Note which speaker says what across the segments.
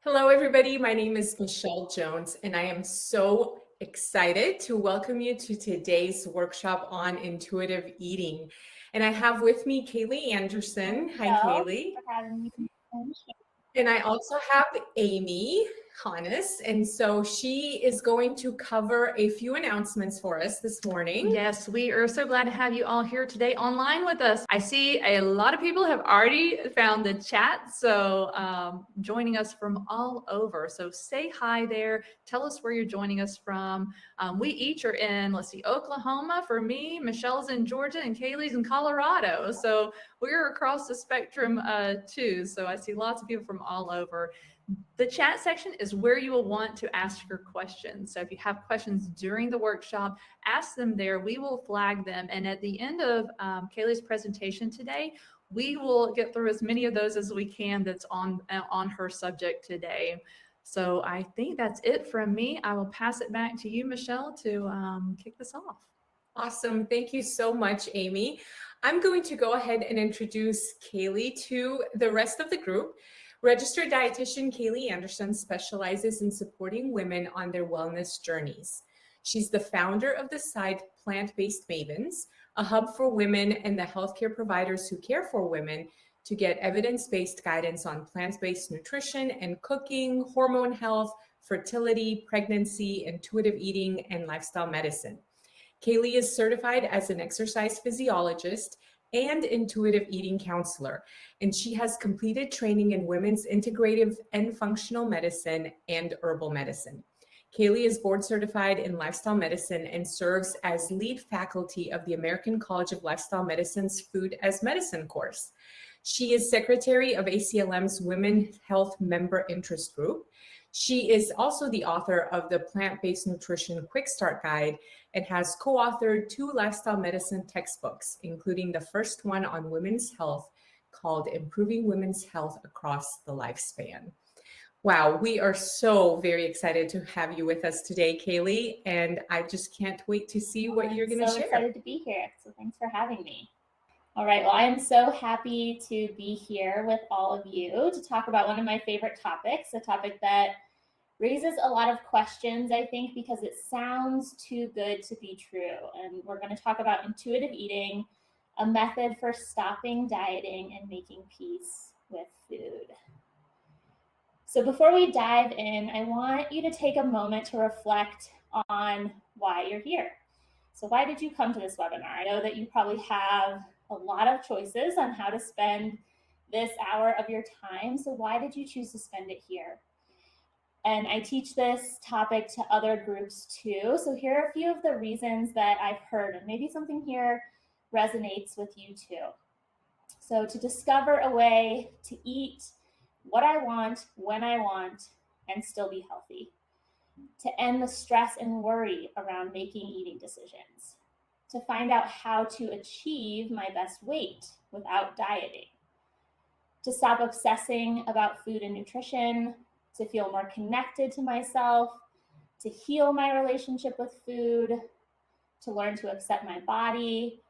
Speaker 1: Hello, everybody. My name is Michelle Jones, and I am so excited to welcome you to today's workshop on intuitive eating. And I have with me Kayli
Speaker 2: Hi,
Speaker 1: Anderson. Hi,
Speaker 2: Michelle.
Speaker 1: Kayli.
Speaker 2: For having me.
Speaker 1: And I also have Amy Hannes. And so she is going to cover a few announcements for us this morning.
Speaker 3: Yes, we are so glad to have you all here today online with us. I see a lot of people have already found the chat, so joining us from all over. So say hi there. Tell us where you're joining us from. We each are in, let's see, Oklahoma for me. Michelle's in Georgia and Kayli's in Colorado. So we're across the spectrum too. So I see lots of people from all over. The chat section is where you will want to ask your questions. So if you have questions during the workshop, ask them there. We will flag them. And at the end of Kayli's presentation today, we will get through as many of those as we can that's on her subject today. So I think that's it from me. I will pass it back to you, Michelle, to kick this off.
Speaker 1: Awesome. Thank you so much, Amy. I'm going to go ahead and introduce Kayli to the rest of the group. Registered dietitian Kayli Anderson specializes in supporting women on their wellness journeys. She's the founder of the site Plant Based Mavens, a hub for women and the healthcare providers who care for women to get evidence-based guidance on plant-based nutrition and cooking, hormone health, fertility, pregnancy, intuitive eating, and lifestyle medicine. Kayli is certified as an exercise physiologist and intuitive eating counselor, and she has completed training in women's integrative and functional medicine and herbal medicine. Kayli is board certified in lifestyle medicine and serves as lead faculty of the American College of Lifestyle Medicine's Food as Medicine course. She is secretary of ACLM's Women Health Member Interest Group. She is also the author of the Plant-Based Nutrition Quick Start Guide and has co-authored 2 lifestyle medicine textbooks, including the first one on women's health called Improving Women's Health Across the Lifespan. Wow, we are so very excited to have you with us today, Kayli, and I just can't wait to see what you're going to share.
Speaker 2: I'm so excited to be here, so thanks for having me. All right, well, I am so happy to be here with all of you to talk about one of my favorite topics, a topic that raises a lot of questions, I think, because it sounds too good to be true. And we're going to talk about intuitive eating, a method for stopping dieting and making peace with food. So before we dive in, I want you to take a moment to reflect on why you're here. So why did you come to this webinar? I know that you probably have a lot of choices on how to spend this hour of your time. So why did you choose to spend it here? And I teach this topic to other groups too. So here are a few of the reasons that I've heard, and maybe something here resonates with you too. So to discover a way to eat what I want, when I want, and still be healthy. To end the stress and worry around making eating decisions. To find out how to achieve my best weight without dieting. To stop obsessing about food and nutrition. To feel more connected to myself. To heal my relationship with food. To learn to accept my body.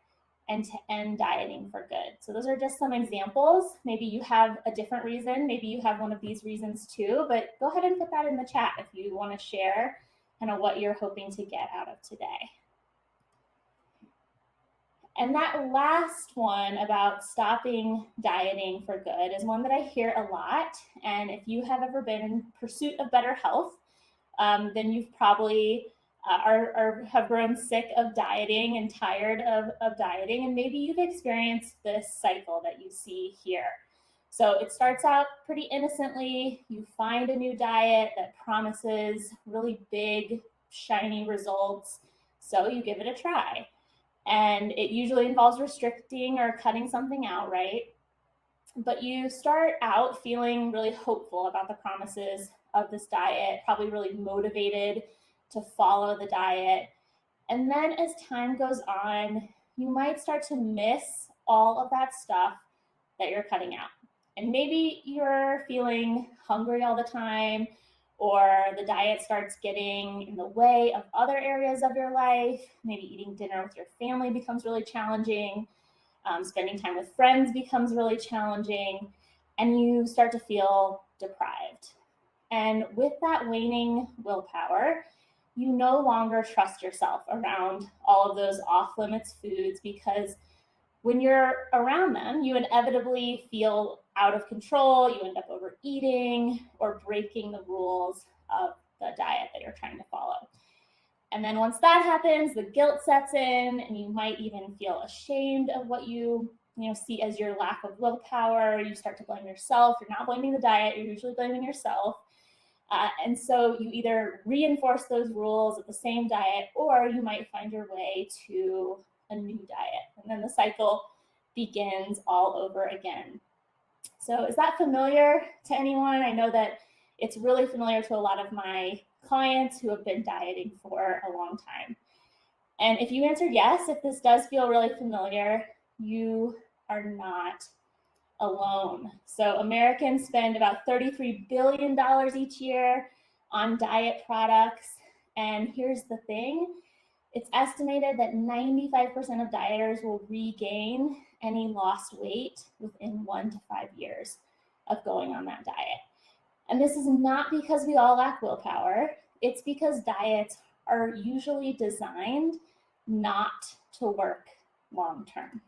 Speaker 2: And to end dieting for good. So those are just some examples. Maybe you have a different reason. Maybe you have one of these reasons too, but go ahead and put that in the chat if you want to share kind of what you're hoping to get out of today. And that last one about stopping dieting for good is one that I hear a lot. And if you have ever been in pursuit of better health, then you've probably have grown sick of dieting and tired of dieting, and maybe you've experienced this cycle that you see here. So it starts out pretty innocently. You find a new diet that promises really big, shiny results, so you give it a try. And it usually involves restricting or cutting something out, right? But you start out feeling really hopeful about the promises of this diet, probably really motivated to follow the diet. And then as time goes on, you might start to miss all of that stuff that you're cutting out. And maybe you're feeling hungry all the time, or the diet starts getting in the way of other areas of your life. Maybe eating dinner with your family becomes really challenging. Spending time with friends becomes really challenging, and you start to feel deprived. And with that waning willpower, you no longer trust yourself around all of those off-limits foods, because when you're around them, you inevitably feel out of control, you end up overeating or breaking the rules of the diet that you're trying to follow. And then once that happens, the guilt sets in, and you might even feel ashamed of what you see as your lack of willpower. You start to blame yourself. You're not blaming the diet, you're usually blaming yourself. And so you either reinforce those rules of the same diet, or you might find your way to a new diet. And then the cycle begins all over again. So is that familiar to anyone? I know that it's really familiar to a lot of my clients who have been dieting for a long time. And if you answered yes, if this does feel really familiar, you are not alone. So Americans spend about $33 billion each year on diet products. And here's the thing, it's estimated that 95% of dieters will regain any lost weight within 1 to 5 years of going on that diet. And this is not because we all lack willpower. It's because diets are usually designed not to work long term.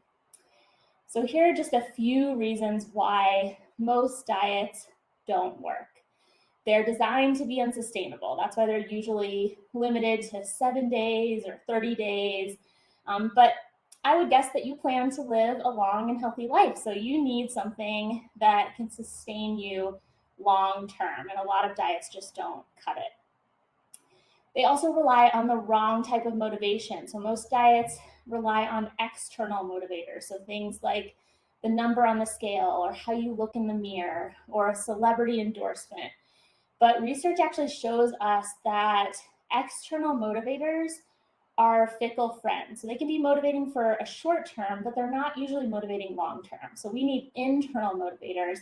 Speaker 2: So here are just a few reasons why most diets don't work. They're designed to be unsustainable. That's why they're usually limited to 7 days or 30 days. But I would guess that you plan to live a long and healthy life. So you need something that can sustain you long term. And a lot of diets just don't cut it. They also rely on the wrong type of motivation. So most diets rely on external motivators. So things like the number on the scale, or how you look in the mirror, or a celebrity endorsement. But research actually shows us that external motivators are fickle friends. So they can be motivating for a short term, but they're not usually motivating long term. So we need internal motivators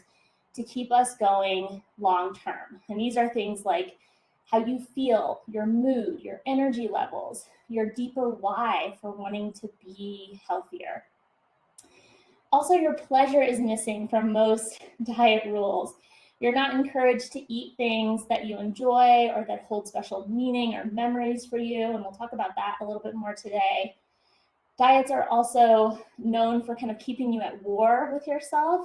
Speaker 2: to keep us going long term. And these are things like how you feel, your mood, your energy levels, your deeper why for wanting to be healthier. Also, your pleasure is missing from most diet rules. You're not encouraged to eat things that you enjoy or that hold special meaning or memories for you, and we'll talk about that a little bit more today. Diets are also known for kind of keeping you at war with yourself,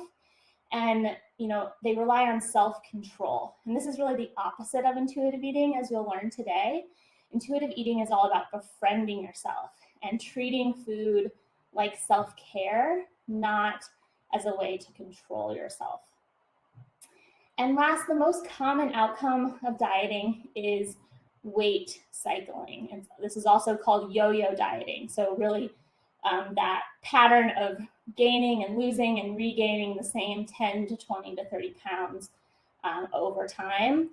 Speaker 2: and they rely on self-control. And this is really the opposite of intuitive eating, as you'll learn today. Intuitive eating is all about befriending yourself and treating food like self-care, not as a way to control yourself. And last, the most common outcome of dieting is weight cycling. And this is also called yo-yo dieting. So really that pattern of gaining and losing and regaining the same 10 to 20 to 30 pounds over time.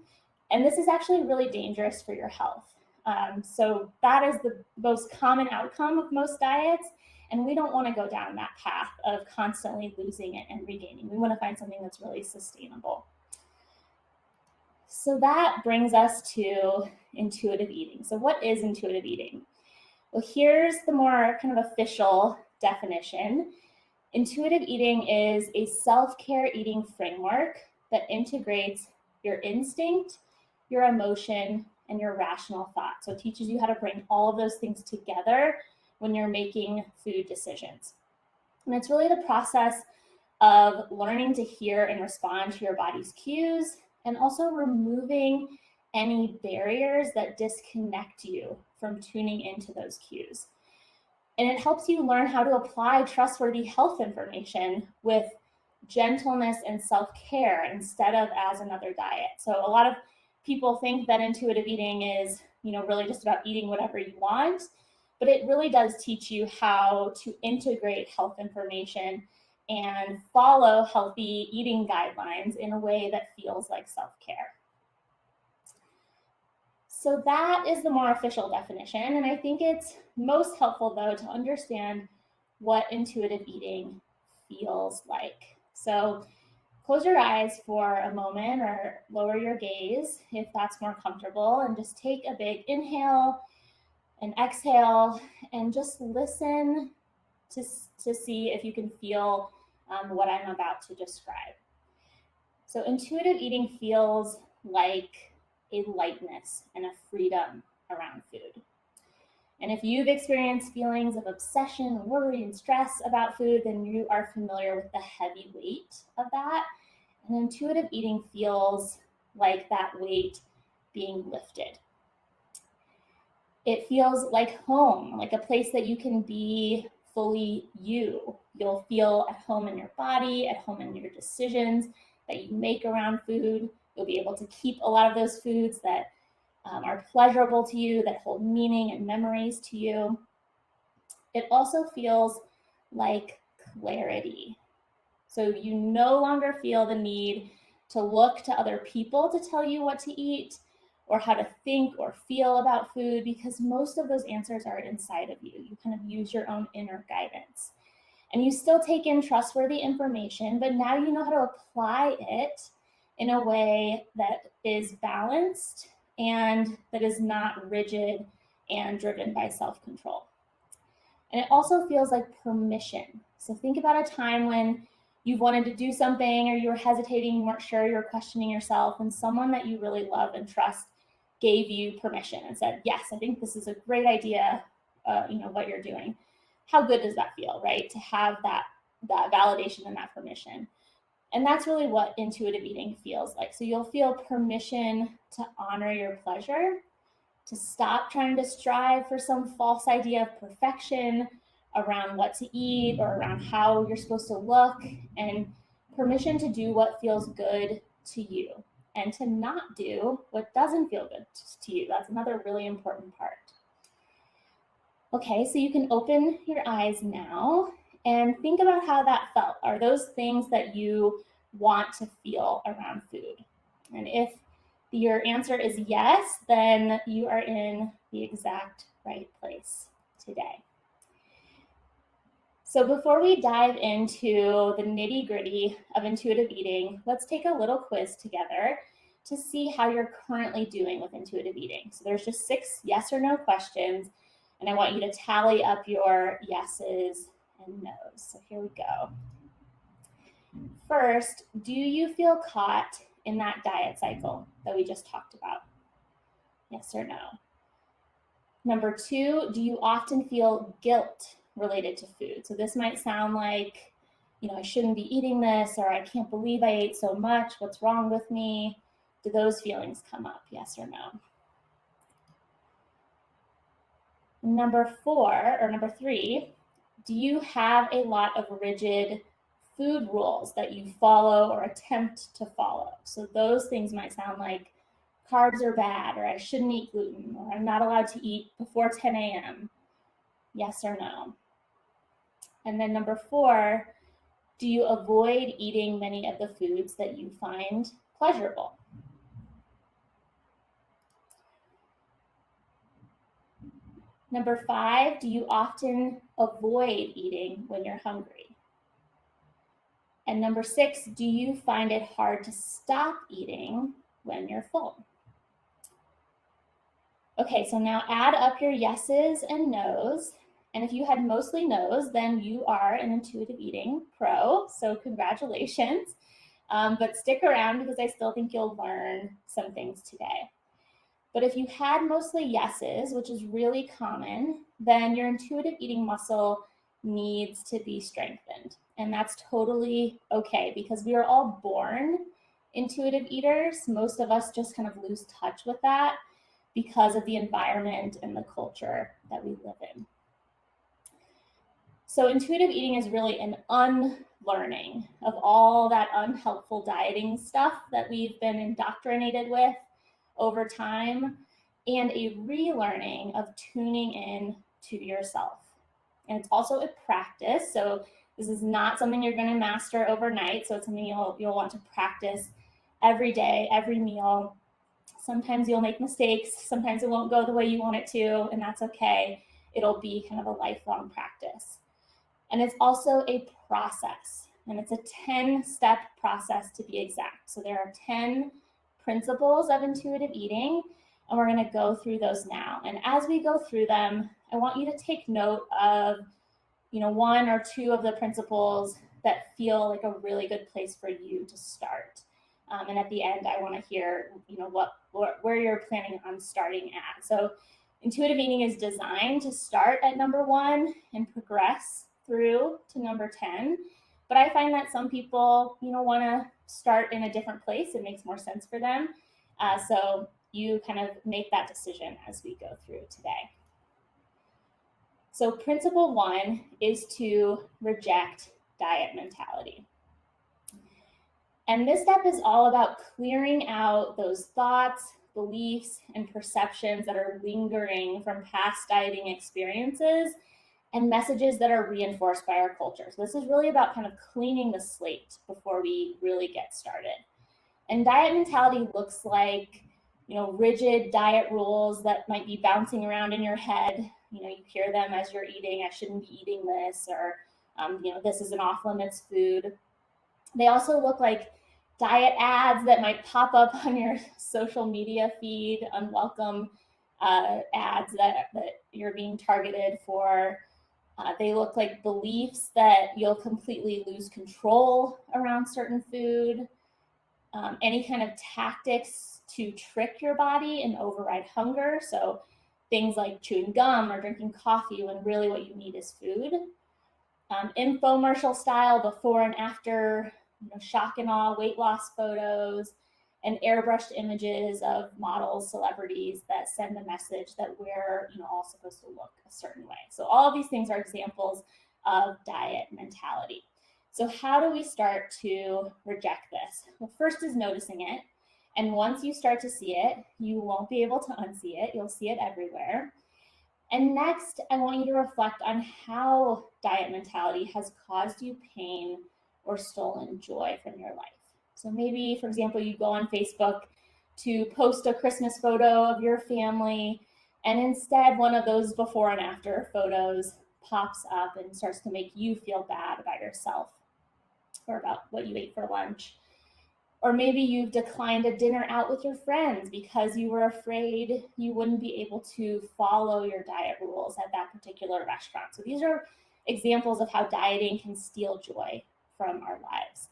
Speaker 2: And this is actually really dangerous for your health. So that is the most common outcome of most diets. And we don't want to go down that path of constantly losing it and regaining. We want to find something that's really sustainable. So that brings us to intuitive eating. So what is intuitive eating? Well, here's the more kind of official definition. Intuitive eating is a self-care eating framework that integrates your instinct, your emotion, and your rational thought. So it teaches you how to bring all of those things together when you're making food decisions. And it's really the process of learning to hear and respond to your body's cues, and also removing any barriers that disconnect you from tuning into those cues. And it helps you learn how to apply trustworthy health information with gentleness and self-care instead of as another diet. So a lot of people think that intuitive eating is, really just about eating whatever you want, but it really does teach you how to integrate health information and follow healthy eating guidelines in a way that feels like self-care. So that is the more official definition, and I think it's most helpful, though, to understand what intuitive eating feels like. So close your eyes for a moment, or lower your gaze if that's more comfortable, and just take a big inhale and exhale, and just listen to see if you can feel what I'm about to describe. So intuitive eating feels like a lightness and a freedom around food. And if you've experienced feelings of obsession, worry, and stress about food, then you are familiar with the heavy weight of that. And intuitive eating feels like that weight being lifted. It feels like home, like a place that you can be fully you. You'll feel at home in your body, at home in your decisions that you make around food. You'll be able to keep a lot of those foods that are pleasurable to you, that hold meaning and memories to you. It also feels like clarity. So you no longer feel the need to look to other people to tell you what to eat or how to think or feel about food, because most of those answers are inside of you. You kind of use your own inner guidance. And you still take in trustworthy information, but now you know how to apply it in a way that is balanced and that is not rigid and driven by self-control. And it also feels like permission. So think about a time when you've wanted to do something or you were hesitating, you weren't sure, you were questioning yourself, and someone that you really love and trust gave you permission and said, yes, I think this is a great idea, what you're doing. How good does that feel, right? To have that validation and that permission. And that's really what intuitive eating feels like. So you'll feel permission to honor your pleasure, to stop trying to strive for some false idea of perfection around what to eat or around how you're supposed to look, and permission to do what feels good to you and to not do what doesn't feel good to you. That's another really important part. Okay, so you can open your eyes now and think about how that felt. Are those things that you want to feel around food? And if your answer is yes, then you are in the exact right place today. So before we dive into the nitty-gritty of intuitive eating, let's take a little quiz together to see how you're currently doing with intuitive eating. So there's just 6 yes or no questions, and I want you to tally up your yeses and nos. So here we go. First, do you feel caught in that diet cycle that we just talked about? Yes or no? Number 2, do you often feel guilt related to food? So this might sound like, I shouldn't be eating this, or I can't believe I ate so much. What's wrong with me? Do those feelings come up? Yes or no? Number 3, do you have a lot of rigid food rules that you follow or attempt to follow? So those things might sound like carbs are bad, or I shouldn't eat gluten, or I'm not allowed to eat before 10 a.m. Yes or no? And then number 4, do you avoid eating many of the foods that you find pleasurable? Number 5, do you often avoid eating when you're hungry? And number 6, do you find it hard to stop eating when you're full? Okay, so now add up your yeses and nos. And if you had mostly no's, then you are an intuitive eating pro. So congratulations. But stick around because I still think you'll learn some things today. But if you had mostly yeses, which is really common, then your intuitive eating muscle needs to be strengthened. And that's totally okay, because we are all born intuitive eaters. Most of us just kind of lose touch with that because of the environment and the culture that we live in. So intuitive eating is really an unlearning of all that unhelpful dieting stuff that we've been indoctrinated with over time, and a relearning of tuning in to yourself. And it's also a practice. So this is not something you're going to master overnight. So it's something you'll want to practice every day, every meal. Sometimes you'll make mistakes. Sometimes it won't go the way you want it to, and that's okay. It'll be kind of a lifelong practice. And it's also a process, and it's a 10-step process to be exact. So there are 10 principles of intuitive eating, and we're going to go through those now. And as we go through them, I want you to take note of, 1 or 2 of the principles that feel like a really good place for you to start. And at the end, I want to hear, where you're planning on starting at. So intuitive eating is designed to start at number 1 and progress through to number 10. But I find that some people, want to start in a different place. It makes more sense for them. So you kind of make that decision as we go through today. So principle 1 is to reject diet mentality. And this step is all about clearing out those thoughts, beliefs, and perceptions that are lingering from past dieting experiences and messages that are reinforced by our culture. So this is really about kind of cleaning the slate before we really get started. And diet mentality looks like, rigid diet rules that might be bouncing around in your head. You hear them as you're eating, I shouldn't be eating this, or, this is an off limits food. They also look like diet ads that might pop up on your social media feed, unwelcome ads that you're being targeted for. They look like beliefs that you'll completely lose control around certain food. Any kind of tactics to trick your body and override hunger. So things like chewing gum or drinking coffee when really what you need is food. Infomercial style before and after, shock and awe weight loss photos, and airbrushed images of models, celebrities that send a message that we're, all supposed to look a certain way. So all of these things are examples of diet mentality. So how do we start to reject this? Well, first is noticing it. And once you start to see it, you won't be able to unsee it. You'll see it everywhere. And next, I want you to reflect on how diet mentality has caused you pain or stolen joy from your life. So maybe, for example, you go on Facebook to post a Christmas photo of your family, and instead one of those before and after photos pops up and starts to make you feel bad about yourself or about what you ate for lunch. Or maybe you've declined a dinner out with your friends because you were afraid you wouldn't be able to follow your diet rules at that particular restaurant. So these are examples of how dieting can steal joy from our lives.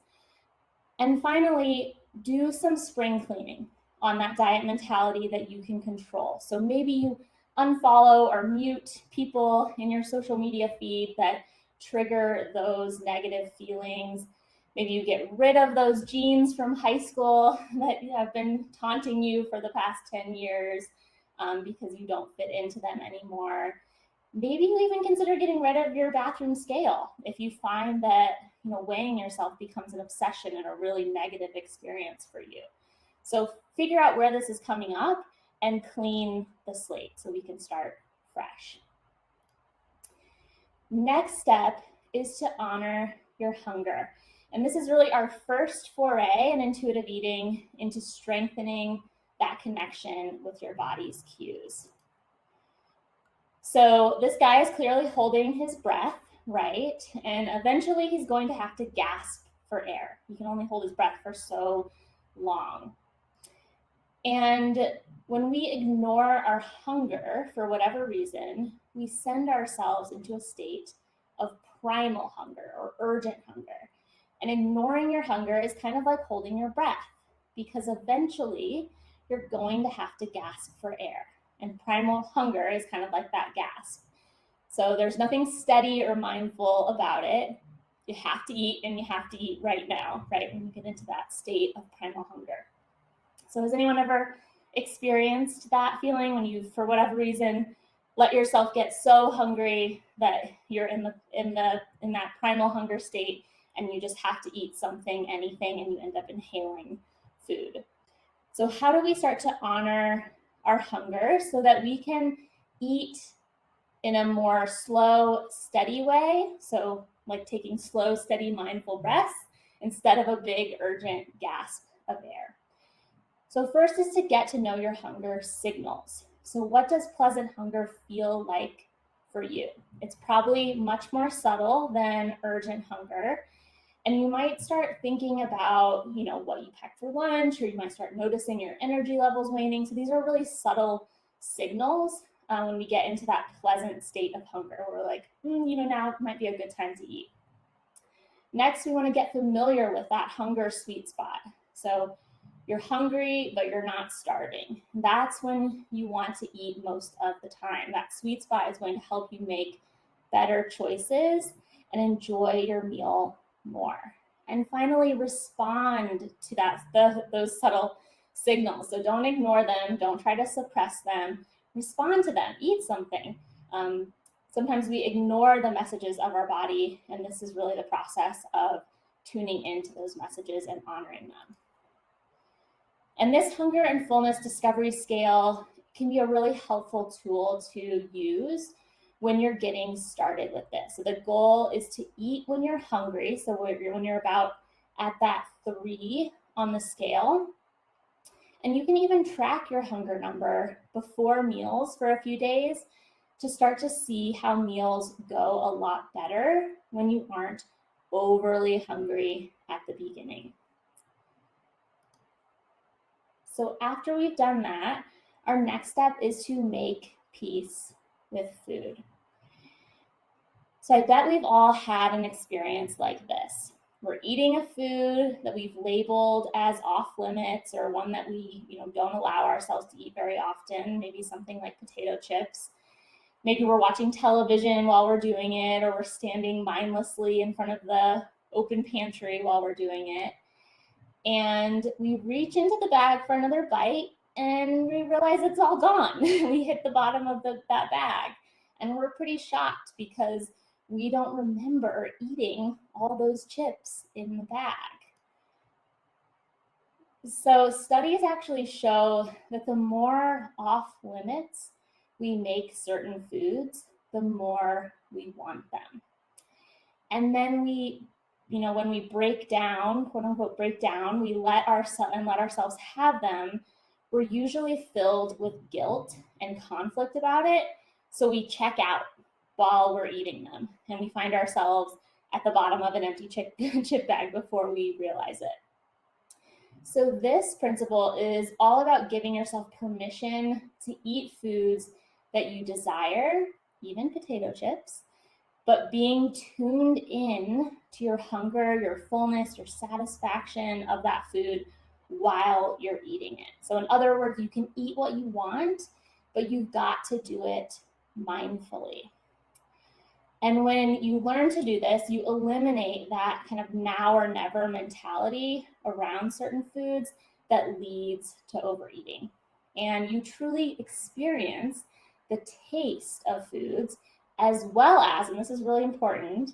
Speaker 2: And finally, do some spring cleaning on that diet mentality that you can control. So maybe you unfollow or mute people in your social media feed that trigger those negative feelings. Maybe you get rid of those jeans from high school that have been taunting you for the past 10 years because you don't fit into them anymore. Maybe you even consider getting rid of your bathroom scale if you find that weighing yourself becomes an obsession and a really negative experience for you. So figure out where this is coming up and clean the slate so we can start fresh. Next step is to honor your hunger. And this is really our first foray in intuitive eating into strengthening that connection with your body's cues. So this guy is clearly holding his breath, right? And eventually he's going to have to gasp for air. He can only hold his breath for so long. And when we ignore our hunger for whatever reason, we send ourselves into a state of primal hunger or urgent hunger. And ignoring your hunger is kind of like holding your breath, because eventually you're going to have to gasp for air. And primal hunger is kind of like that gasp. So there's nothing steady or mindful about it. You have to eat, and you have to eat right now, right? When you get into that state of primal hunger. So has anyone ever experienced that feeling when you, for whatever reason, let yourself get so hungry that you're in that primal hunger state, and you just have to eat something, anything, and you end up inhaling food? So how do we start to honor our hunger so that we can eat in a more slow, steady way? So like taking slow, steady, mindful breaths instead of a big, urgent gasp of air. So first is to get to know your hunger signals. So what does pleasant hunger feel like for you? It's probably much more subtle than urgent hunger. And you might start thinking about, what you packed for lunch, or you might start noticing your energy levels waning. So these are really subtle signals when we get into that pleasant state of hunger. We're like, now might be a good time to eat. Next, we want to get familiar with that hunger sweet spot. So You're hungry, but you're not starving. That's when you want to eat most of the time. That sweet spot is going to help you make better choices and enjoy your meal more. And finally, respond to those subtle signals. So don't ignore them. Don't try to suppress them. Respond to them. Eat something. Sometimes we ignore the messages of our body, and this is really the process of tuning into those messages and honoring them. And this hunger and fullness discovery scale can be a really helpful tool to use when you're getting started with this. So the goal is to eat when you're hungry. So when you're about at that 3 on the scale. And you can even track your hunger number before meals for a few days to start to see how meals go a lot better when you aren't overly hungry at the beginning. So after we've done that, our next step is to make peace with food. So I bet we've all had an experience like this. We're eating a food that we've labeled as off limits, or one that we don't allow ourselves to eat very often, maybe something like potato chips. Maybe we're watching television while we're doing it, or we're standing mindlessly in front of the open pantry while we're doing it. And we reach into the bag for another bite and we realize it's all gone. We hit the bottom of that bag and we're pretty shocked because we don't remember eating all those chips in the bag. So studies actually show that the more off limits we make certain foods, the more we want them. And then when we break down, quote unquote break down, we let ourselves have them, we're usually filled with guilt and conflict about it. So we check out while we're eating them and we find ourselves at the bottom of an empty chip bag before we realize it. So this principle is all about giving yourself permission to eat foods that you desire, even potato chips, but being tuned in to your hunger, your fullness, your satisfaction of that food while you're eating it. So in other words, you can eat what you want, but you've got to do it mindfully. And when you learn to do this, you eliminate that kind of now or never mentality around certain foods that leads to overeating. And you truly experience the taste of foods as well as, and this is really important,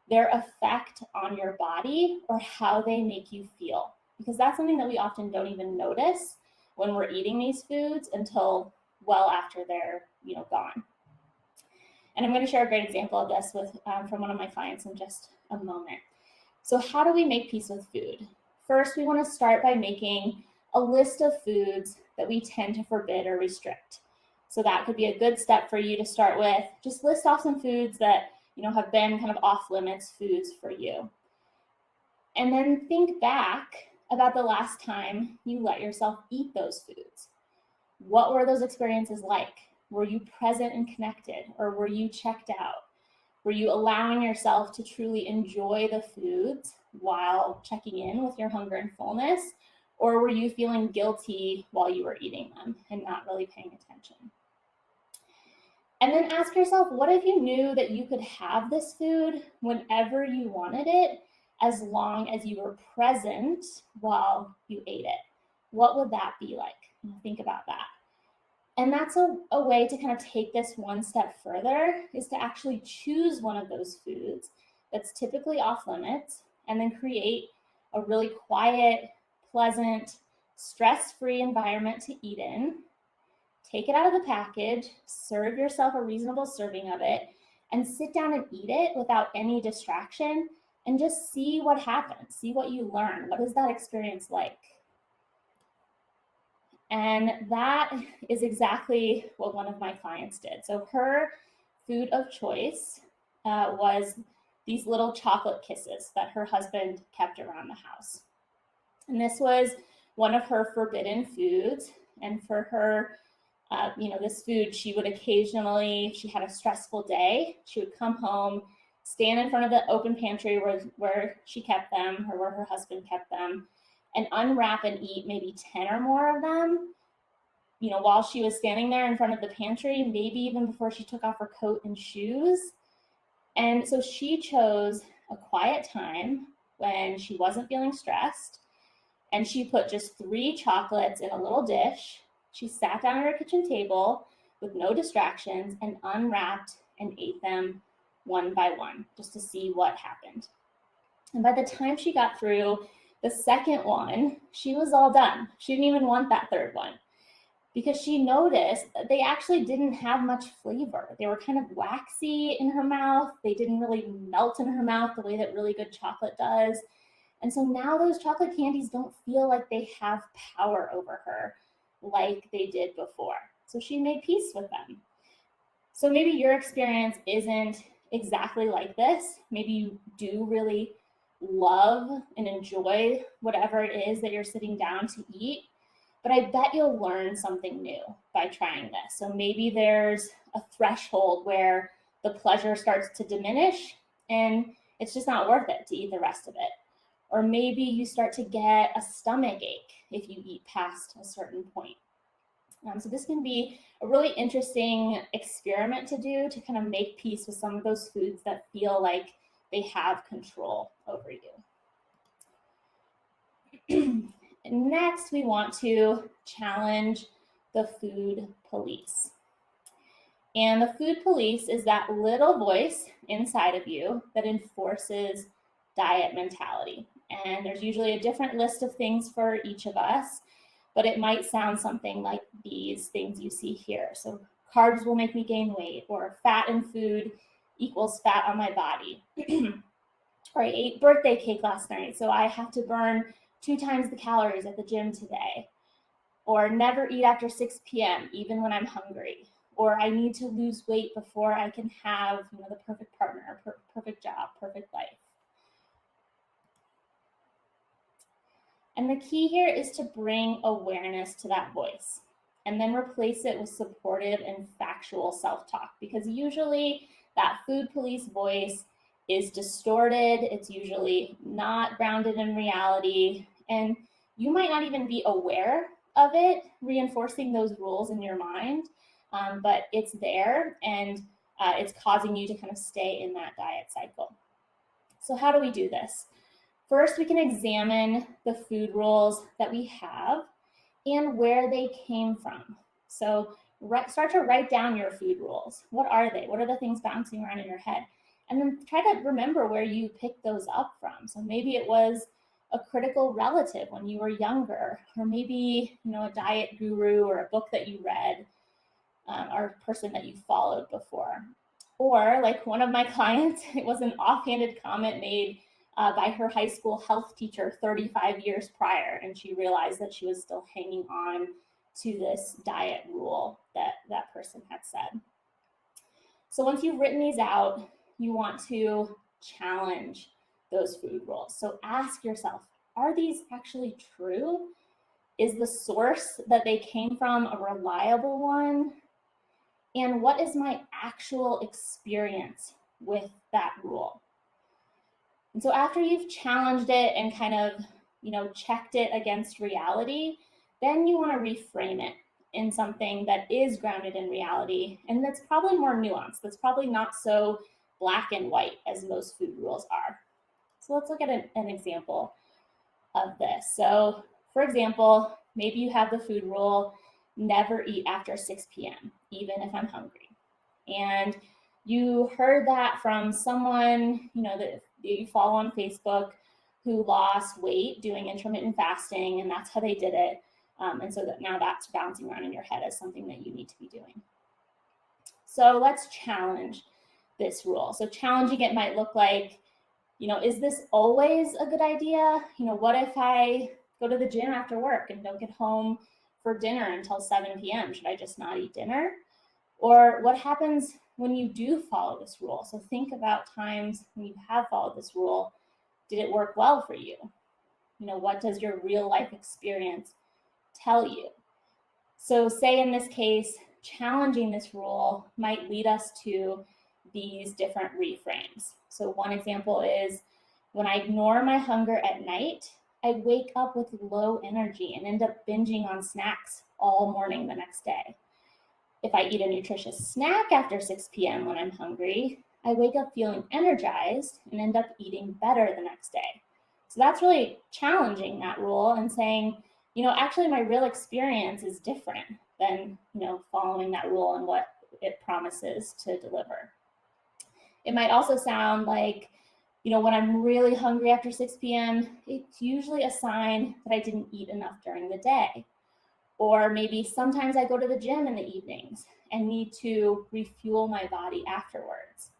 Speaker 2: their effect on your body or how they make you feel. Because that's something that we often don't even notice when we're eating these foods until well after they're gone. And I'm going to share a great example of this from one of my clients in just a moment. So how do we make peace with food? First, we want to start by making a list of foods that we tend to forbid or restrict. So that could be a good step for you to start with. Just list off some foods that have been kind of off limits foods for you. And then think back about the last time you let yourself eat those foods. What were those experiences like? Were you present and connected, or were you checked out? Were you allowing yourself to truly enjoy the foods while checking in with your hunger and fullness? Or were you feeling guilty while you were eating them and not really paying attention? And then ask yourself, what if you knew that you could have this food whenever you wanted it, as long as you were present while you ate it? What would that be like? Think about that. And that's a way to kind of take this one step further, is to actually choose one of those foods that's typically off limits and then create a really quiet, pleasant, stress-free environment to eat in. Take it out of the package, serve yourself a reasonable serving of it, and sit down and eat it without any distraction and just see what happens, see what you learn. What is that experience like? And that is exactly what one of my clients did. So her food of choice was these little chocolate kisses that her husband kept around the house. And this was one of her forbidden foods. And for her, this food, she would occasionally, if she had a stressful day, she would come home, stand in front of the open pantry where she kept them, or where her husband kept them, and unwrap and eat maybe 10 or more of them, you know, while she was standing there in front of the pantry, maybe even before she took off her coat and shoes. And so she chose a quiet time when she wasn't feeling stressed, and she put just 3 chocolates in a little dish. She sat down at her kitchen table with no distractions and unwrapped and ate them one by one, just to see what happened. And by the time she got through the second one, she was all done. She didn't even want that third one, because she noticed that they actually didn't have much flavor. They were kind of waxy in her mouth. They didn't really melt in her mouth the way that really good chocolate does. And so now those chocolate candies don't feel like they have power over her like they did before. So she made peace with them. So maybe your experience isn't exactly like this. Maybe you do really love and enjoy whatever it is that you're sitting down to eat, but I bet you'll learn something new by trying this. So maybe there's a threshold where the pleasure starts to diminish and it's just not worth it to eat the rest of it. Or maybe you start to get a stomach ache if you eat past a certain point. So this can be a really interesting experiment to do to kind of make peace with some of those foods that feel like they have control over you. Next, we want to challenge the food police. And the food police is that little voice inside of you that enforces diet mentality. And there's usually a different list of things for each of us, but it might sound something like these things you see here. So carbs will make me gain weight, or fat in food equals fat on my body. Or I ate birthday cake last night, so I have to burn 2 times the calories at the gym today. Or never eat after 6 p.m. even when I'm hungry. Or I need to lose weight before I can have, you know, the perfect partner, perfect job, perfect life. And the key here is to bring awareness to that voice and then replace it with supportive and factual self-talk, because usually that food police voice is distorted. It's usually not grounded in reality, and you might not even be aware of it reinforcing those rules in your mind, but it's there, and it's causing you to kind of stay in that diet cycle. So how do we do this? First, we can examine the food rules that we have and where they came from. So start to write down your food rules. What are they? What are the things bouncing around in your head? And then try to remember where you picked those up from. So maybe it was a critical relative when you were younger, or maybe, you know, a diet guru or a book that you read, or a person that you followed before. Or like one of my clients, it was an offhanded comment made by her high school health teacher 35 years prior, and she realized that she was still hanging on to this diet rule that that person had said. So once you've written these out, you want to challenge those food rules. So ask yourself, are these actually true? Is the source that they came from a reliable one? And what is my actual experience with that rule? And so after you've challenged it and kind of, you know, checked it against reality, then you want to reframe it in something that is grounded in reality, and that's probably more nuanced. That's probably not so black and white as most food rules are. So let's look at an example of this. So for example, maybe you have the food rule, never eat after 6 p.m., even if I'm hungry. And you heard that from someone, you know, that you follow on Facebook who lost weight doing intermittent fasting, and that's how they did it. And so that now that's bouncing around in your head as something that you need to be doing. So let's challenge this rule. So challenging it might look like, you know, is this always a good idea? You know, what if I go to the gym after work and don't get home for dinner until 7 p.m.? Should I just not eat dinner? Or what happens when you do follow this rule? So think about times when you have followed this rule. Did it work well for you? You know, what does your real life experience tell you? So say in this case, challenging this rule might lead us to these different reframes. So one example is, when I ignore my hunger at night, I wake up with low energy and end up binging on snacks all morning the next day. If I eat a nutritious snack after 6 p.m. when I'm hungry, I wake up feeling energized and end up eating better the next day. So that's really challenging that rule and saying, actually my real experience is different than, following that rule and what it promises to deliver. It might also sound like, when I'm really hungry after 6 p.m., it's usually a sign that I didn't eat enough during the day. Or maybe sometimes I go to the gym in the evenings and need to refuel my body afterwards.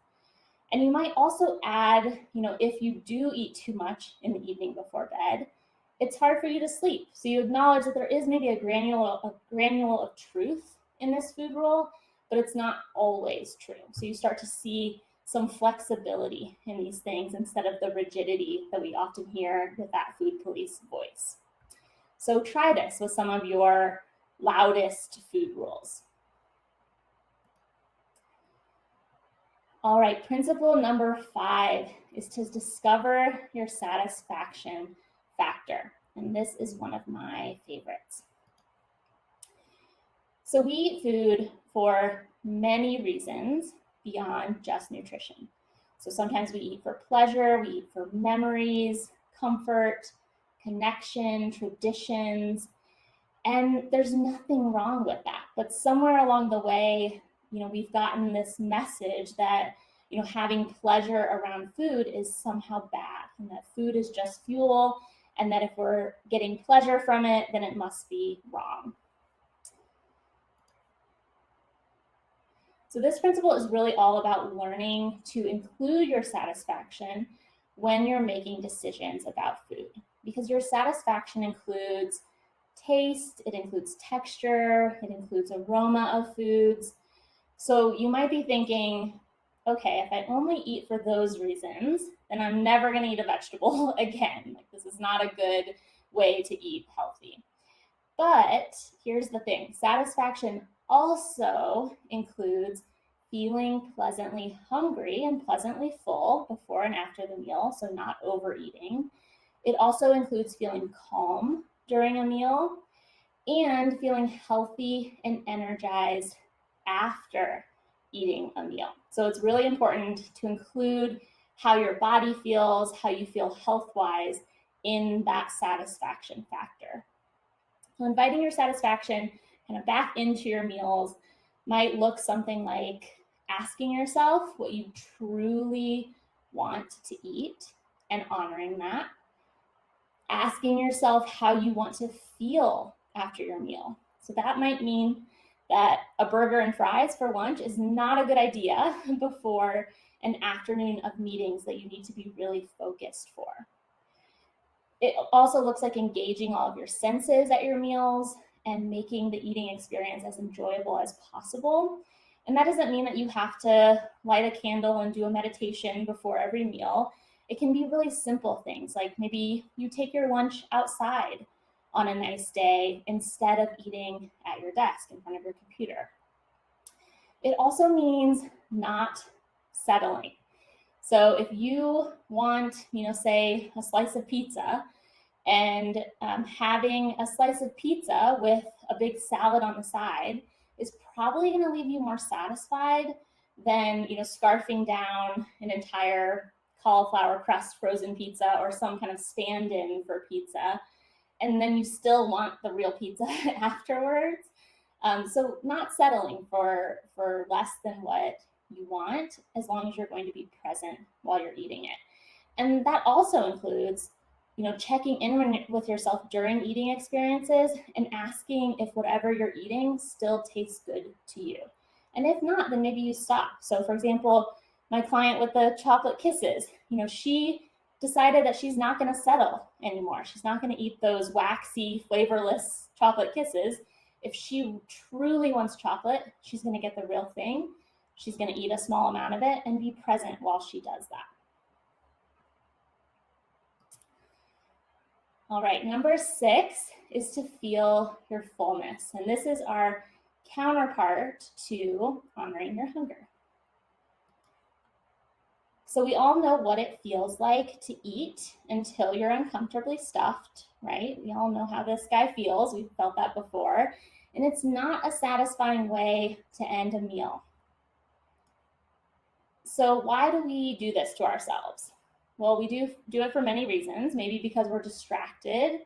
Speaker 2: And you might also add, if you do eat too much in the evening before bed, it's hard for you to sleep. So you acknowledge that there is maybe a granule of truth in this food rule, but it's not always true. So you start to see some flexibility in these things instead of the rigidity that we often hear with that food police voice. So try this with some of your loudest food rules. All right, principle number 5 is to discover your satisfaction factor. And this is one of my favorites. So we eat food for many reasons beyond just nutrition. So sometimes we eat for pleasure, we eat for memories, comfort, connection, traditions, and there's nothing wrong with that. But somewhere along the way, we've gotten this message that, having pleasure around food is somehow bad, and that food is just fuel, and that if we're getting pleasure from it, then it must be wrong. So this principle is really all about learning to include your satisfaction when you're making decisions about food, because your satisfaction includes taste, it includes texture, it includes aroma of foods. So you might be thinking, okay, if I only eat for those reasons, then I'm never going to eat a vegetable again. Like, this is not a good way to eat healthy. But here's the thing, satisfaction also includes feeling pleasantly hungry and pleasantly full before and after the meal, so not overeating. It also includes feeling calm during a meal and feeling healthy and energized after eating a meal. So it's really important to include how your body feels, how you feel health-wise in that satisfaction factor. So inviting your satisfaction kind of back into your meals might look something like asking yourself what you truly want to eat and honoring that. Asking yourself how you want to feel after your meal. So that might mean that a burger and fries for lunch is not a good idea before an afternoon of meetings that you need to be really focused for. It also looks like engaging all of your senses at your meals and making the eating experience as enjoyable as possible. And that doesn't mean that you have to light a candle and do a meditation before every meal. It can be really simple things, like maybe you take your lunch outside on a nice day instead of eating at your desk in front of your computer. It also means not settling. So if you want, say a slice of pizza, and having a slice of pizza with a big salad on the side is probably going to leave you more satisfied than, scarfing down an entire cauliflower crust frozen pizza or some kind of stand-in for pizza, and then you still want the real pizza afterwards. So not settling for less than what you want, as long as you're going to be present while you're eating it. And that also includes, checking in with yourself during eating experiences and asking if whatever you're eating still tastes good to you. And if not, then maybe you stop. So for example, my client with the chocolate kisses, she decided that she's not going to settle anymore. She's not going to eat those waxy, flavorless chocolate kisses. If she truly wants chocolate, she's going to get the real thing. She's going to eat a small amount of it and be present while she does that. All right, number 6 is to feel your fullness. And this is our counterpart to honoring your hunger. So we all know what it feels like to eat until you're uncomfortably stuffed, right? We all know how this guy feels. We've felt that before. And it's not a satisfying way to end a meal. So why do we do this to ourselves? Well, we do it for many reasons. Maybe because we're distracted.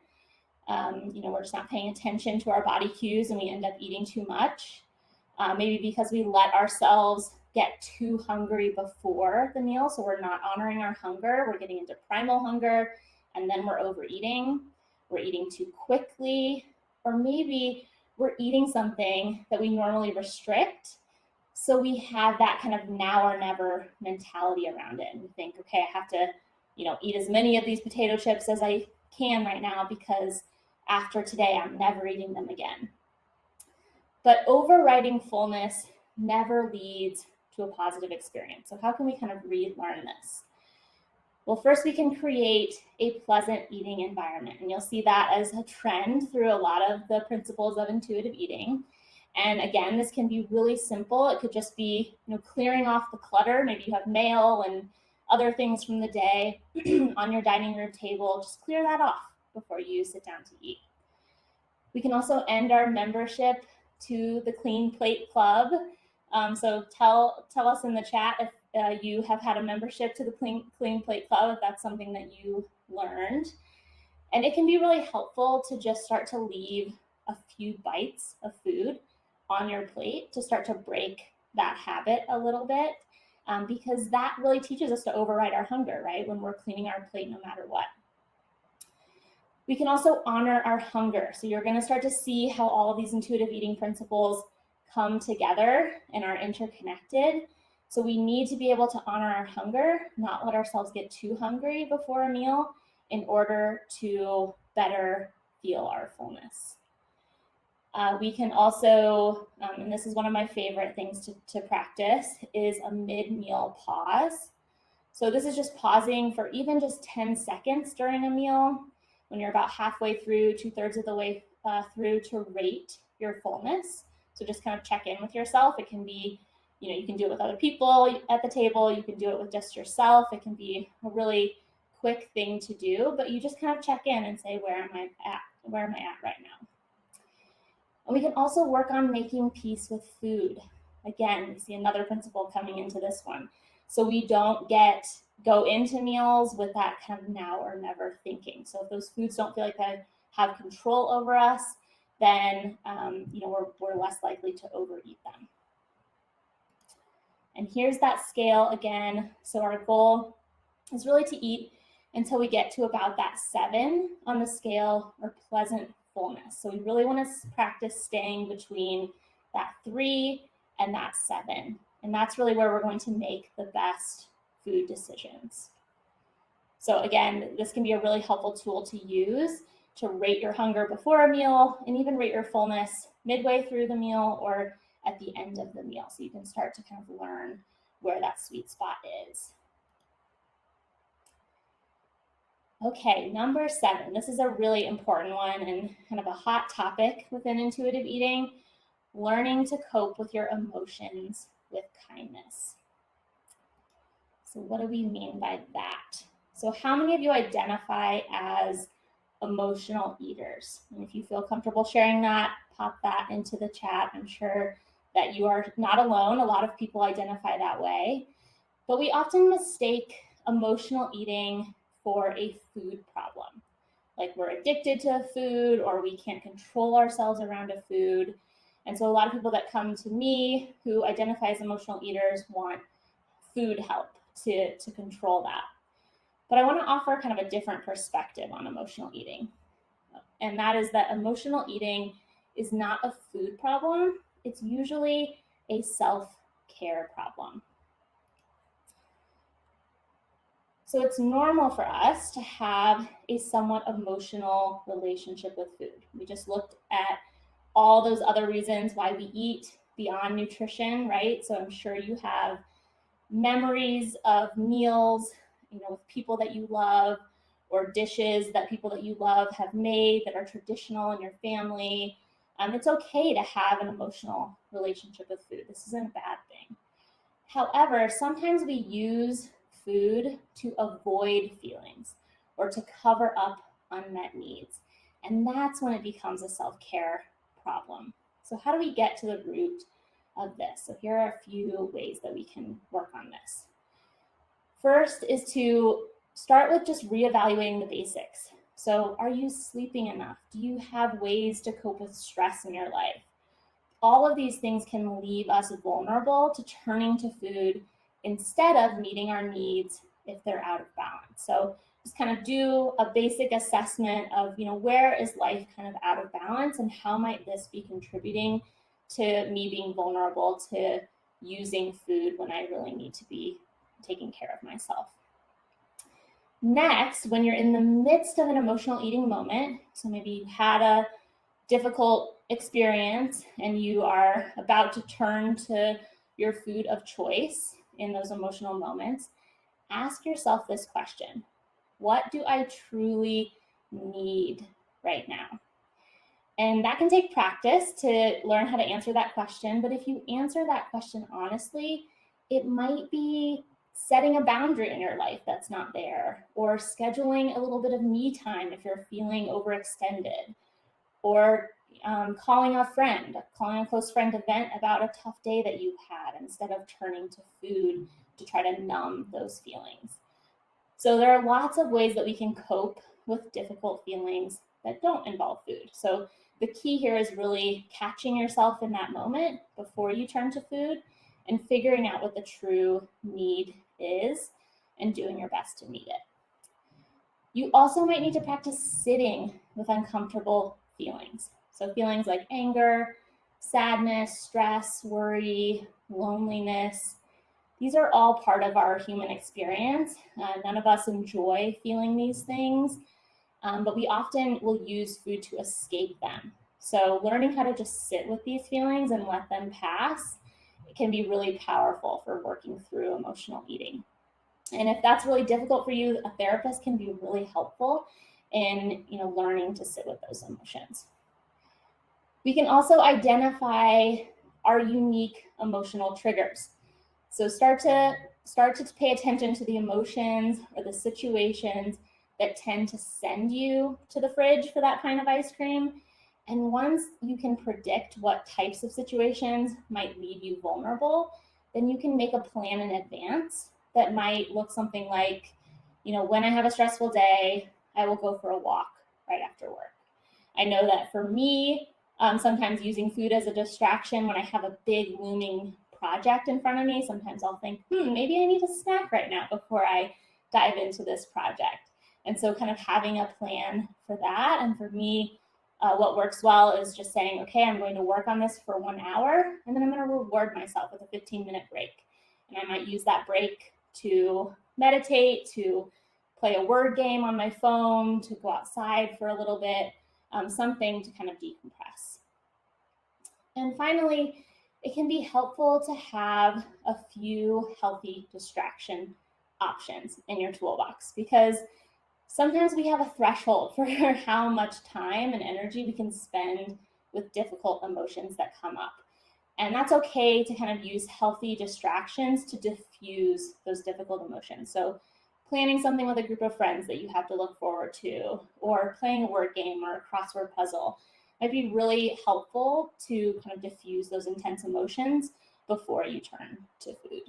Speaker 2: We're just not paying attention to our body cues and we end up eating too much. Maybe because we let ourselves get too hungry before the meal, so we're not honoring our hunger. We're getting into primal hunger, and then we're overeating. We're eating too quickly, or maybe we're eating something that we normally restrict, so we have that kind of now or never mentality around it, and we think, okay, I have to, eat as many of these potato chips as I can right now because after today, I'm never eating them again. But overriding fullness never leads to a positive experience. So how can we kind of relearn this? Well, first we can create a pleasant eating environment. And you'll see that as a trend through a lot of the principles of intuitive eating. And again, this can be really simple. It could just be, clearing off the clutter. Maybe you have mail and other things from the day on your dining room table. Just clear that off before you sit down to eat. We can also end our membership to the Clean Plate Club. So tell us in the chat if you have had a membership to the Clean Plate Club, if that's something that you learned. And it can be really helpful to just start to leave a few bites of food on your plate to start to break that habit a little bit, because that really teaches us to override our hunger, right? When we're cleaning our plate no matter what. We can also honor our hunger. So you're going to start to see how all of these intuitive eating principles come together and are interconnected. So we need to be able to honor our hunger, not let ourselves get too hungry before a meal in order to better feel our fullness. We can also, and this is one of my favorite things to practice, is a mid-meal pause. So this is just pausing for even just 10 seconds during a meal when you're about halfway through, 2/3 of the way through, to rate your fullness. So just kind of check in with yourself. It can be, you can do it with other people at the table. You can do it with just yourself. It can be a really quick thing to do, but you just kind of check in and say, where am I at right now? And we can also work on making peace with food. Again, we see another principle coming into this one. So we don't go into meals with that kind of now or never thinking. So if those foods don't feel like they have control over us, then we're less likely to overeat them. And here's that scale again. So our goal is really to eat until we get to about that 7 on the scale, or pleasant fullness. So we really want to practice staying between that 3 and that 7. And that's really where we're going to make the best food decisions. So again, this can be a really helpful tool to use to rate your hunger before a meal, and even rate your fullness midway through the meal or at the end of the meal. So you can start to kind of learn where that sweet spot is. Okay, number 7. This is a really important one and kind of a hot topic within intuitive eating: learning to cope with your emotions with kindness. So what do we mean by that? So how many of you identify as emotional eaters? And if you feel comfortable sharing that, pop that into the chat. I'm sure that you are not alone. A lot of people identify that way. But we often mistake emotional eating for a food problem. Like we're addicted to food, or we can't control ourselves around a food. And so a lot of people that come to me who identify as emotional eaters want food help to control that. But I want to offer kind of a different perspective on emotional eating. And that is that emotional eating is not a food problem. It's usually a self-care problem. So it's normal for us to have a somewhat emotional relationship with food. We just looked at all those other reasons why we eat beyond nutrition, right? So I'm sure you have memories of meals, with people that you love, or dishes that people that you love have made that are traditional in your family. It's okay to have an emotional relationship with food. This isn't a bad thing. However, sometimes we use food to avoid feelings or to cover up unmet needs. And that's when it becomes a self-care problem. So how do we get to the root of this? So here are a few ways that we can work on this. First is to start with just reevaluating the basics. So are you sleeping enough? Do you have ways to cope with stress in your life? All of these things can leave us vulnerable to turning to food instead of meeting our needs if they're out of balance. So just kind of do a basic assessment of, where is life kind of out of balance and how might this be contributing to me being vulnerable to using food when I really need to be taking care of myself. Next, when you're in the midst of an emotional eating moment, so maybe you had a difficult experience and you are about to turn to your food of choice in those emotional moments, ask yourself this question: what do I truly need right now? And that can take practice to learn how to answer that question. But if you answer that question honestly, it might be setting a boundary in your life that's not there, or scheduling a little bit of me time if you're feeling overextended, or calling a close friend to vent about a tough day that you had instead of turning to food to try to numb those feelings. So there are lots of ways that we can cope with difficult feelings that don't involve food. So the key here is really catching yourself in that moment before you turn to food and figuring out what the true need is and doing your best to meet it. You also might need to practice sitting with uncomfortable feelings. So feelings like anger, sadness, stress, worry, loneliness. These are all part of our human experience. None of us enjoy feeling these things, but we often will use food to escape them. So learning how to just sit with these feelings and let them pass, it can be really powerful for working through emotional eating. And if that's really difficult for you, a therapist can be really helpful in learning to sit with those emotions. We can also identify our unique emotional triggers. So start to pay attention to the emotions or the situations that tend to send you to the fridge for that pint of ice cream. And once you can predict what types of situations might leave you vulnerable, then you can make a plan in advance that might look something like, when I have a stressful day, I will go for a walk right after work. I know that for me, sometimes using food as a distraction when I have a big looming project in front of me, sometimes I'll think, maybe I need a snack right now before I dive into this project. And so kind of having a plan for that. And for me, what works well is just saying, okay, I'm going to work on this for 1 hour, and then I'm going to reward myself with a 15-minute break. And I might use that break to meditate, to play a word game on my phone, to go outside for a little bit, something to kind of decompress. And finally, it can be helpful to have a few healthy distraction options in your toolbox, because sometimes we have a threshold for how much time and energy we can spend with difficult emotions that come up. And that's okay to kind of use healthy distractions to diffuse those difficult emotions. So planning something with a group of friends that you have to look forward to, or playing a word game or a crossword puzzle might be really helpful to kind of diffuse those intense emotions before you turn to food.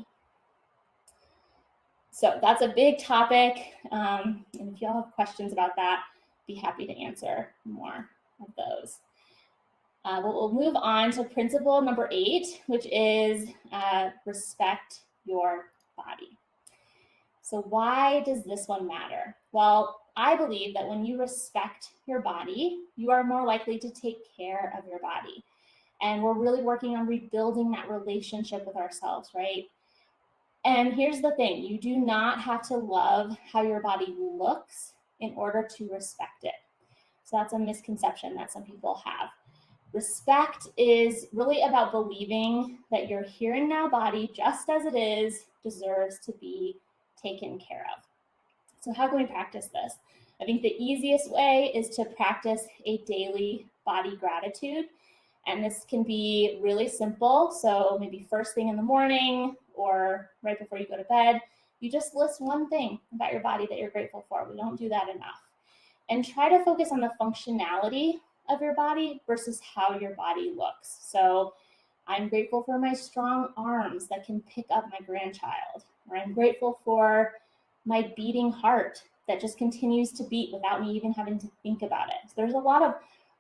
Speaker 2: So that's a big topic. And if y'all have questions about that, be happy to answer more of those. We'll move on to principle number 8, which is respect your body. So why does this one matter? Well, I believe that when you respect your body, you are more likely to take care of your body. And we're really working on rebuilding that relationship with ourselves, right? And here's the thing, you do not have to love how your body looks in order to respect it. So that's a misconception that some people have. Respect is really about believing that your here and now body, just as it is, deserves to be taken care of. So how can we practice this? I think the easiest way is to practice a daily body gratitude. And this can be really simple. So maybe first thing in the morning or right before you go to bed, You just list one thing about your body that you're grateful for. We don't do that enough. And try to focus on the functionality of your body versus how your body looks. So I'm grateful for my strong arms that can pick up my grandchild, or I'm grateful for my beating heart that just continues to beat without me even having to think about it. So there's a lot of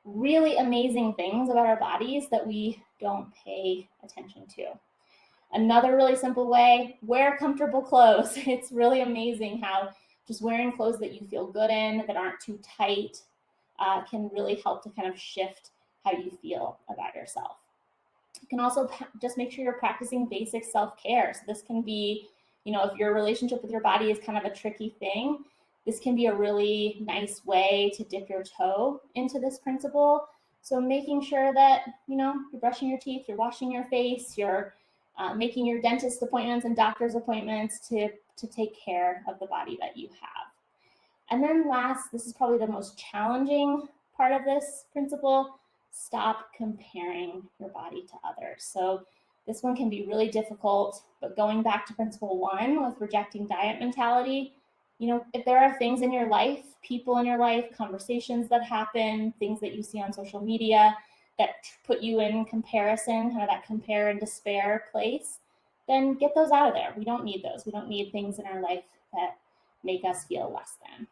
Speaker 2: really amazing things about our bodies that we don't pay attention to. Another really simple way, wear comfortable clothes. It's really amazing how just wearing clothes that you feel good in, that aren't too tight, can really help to kind of shift how you feel about yourself. You can also just make sure you're practicing basic self-care. So this can be, if your relationship with your body is kind of a tricky thing, this can be a really nice way to dip your toe into this principle. So making sure that, you're brushing your teeth, you're washing your face, you're making your dentist appointments and doctor's appointments to take care of the body that you have. And then last, this is probably the most challenging part of this principle, stop comparing your body to others. So this one can be really difficult, but going back to principle 1 with rejecting diet mentality, if there are things in your life, people in your life, conversations that happen, things that you see on social media that put you in comparison, kind of that compare and despair place, then get those out of there. We don't need those. We don't need things in our life that make us feel less than.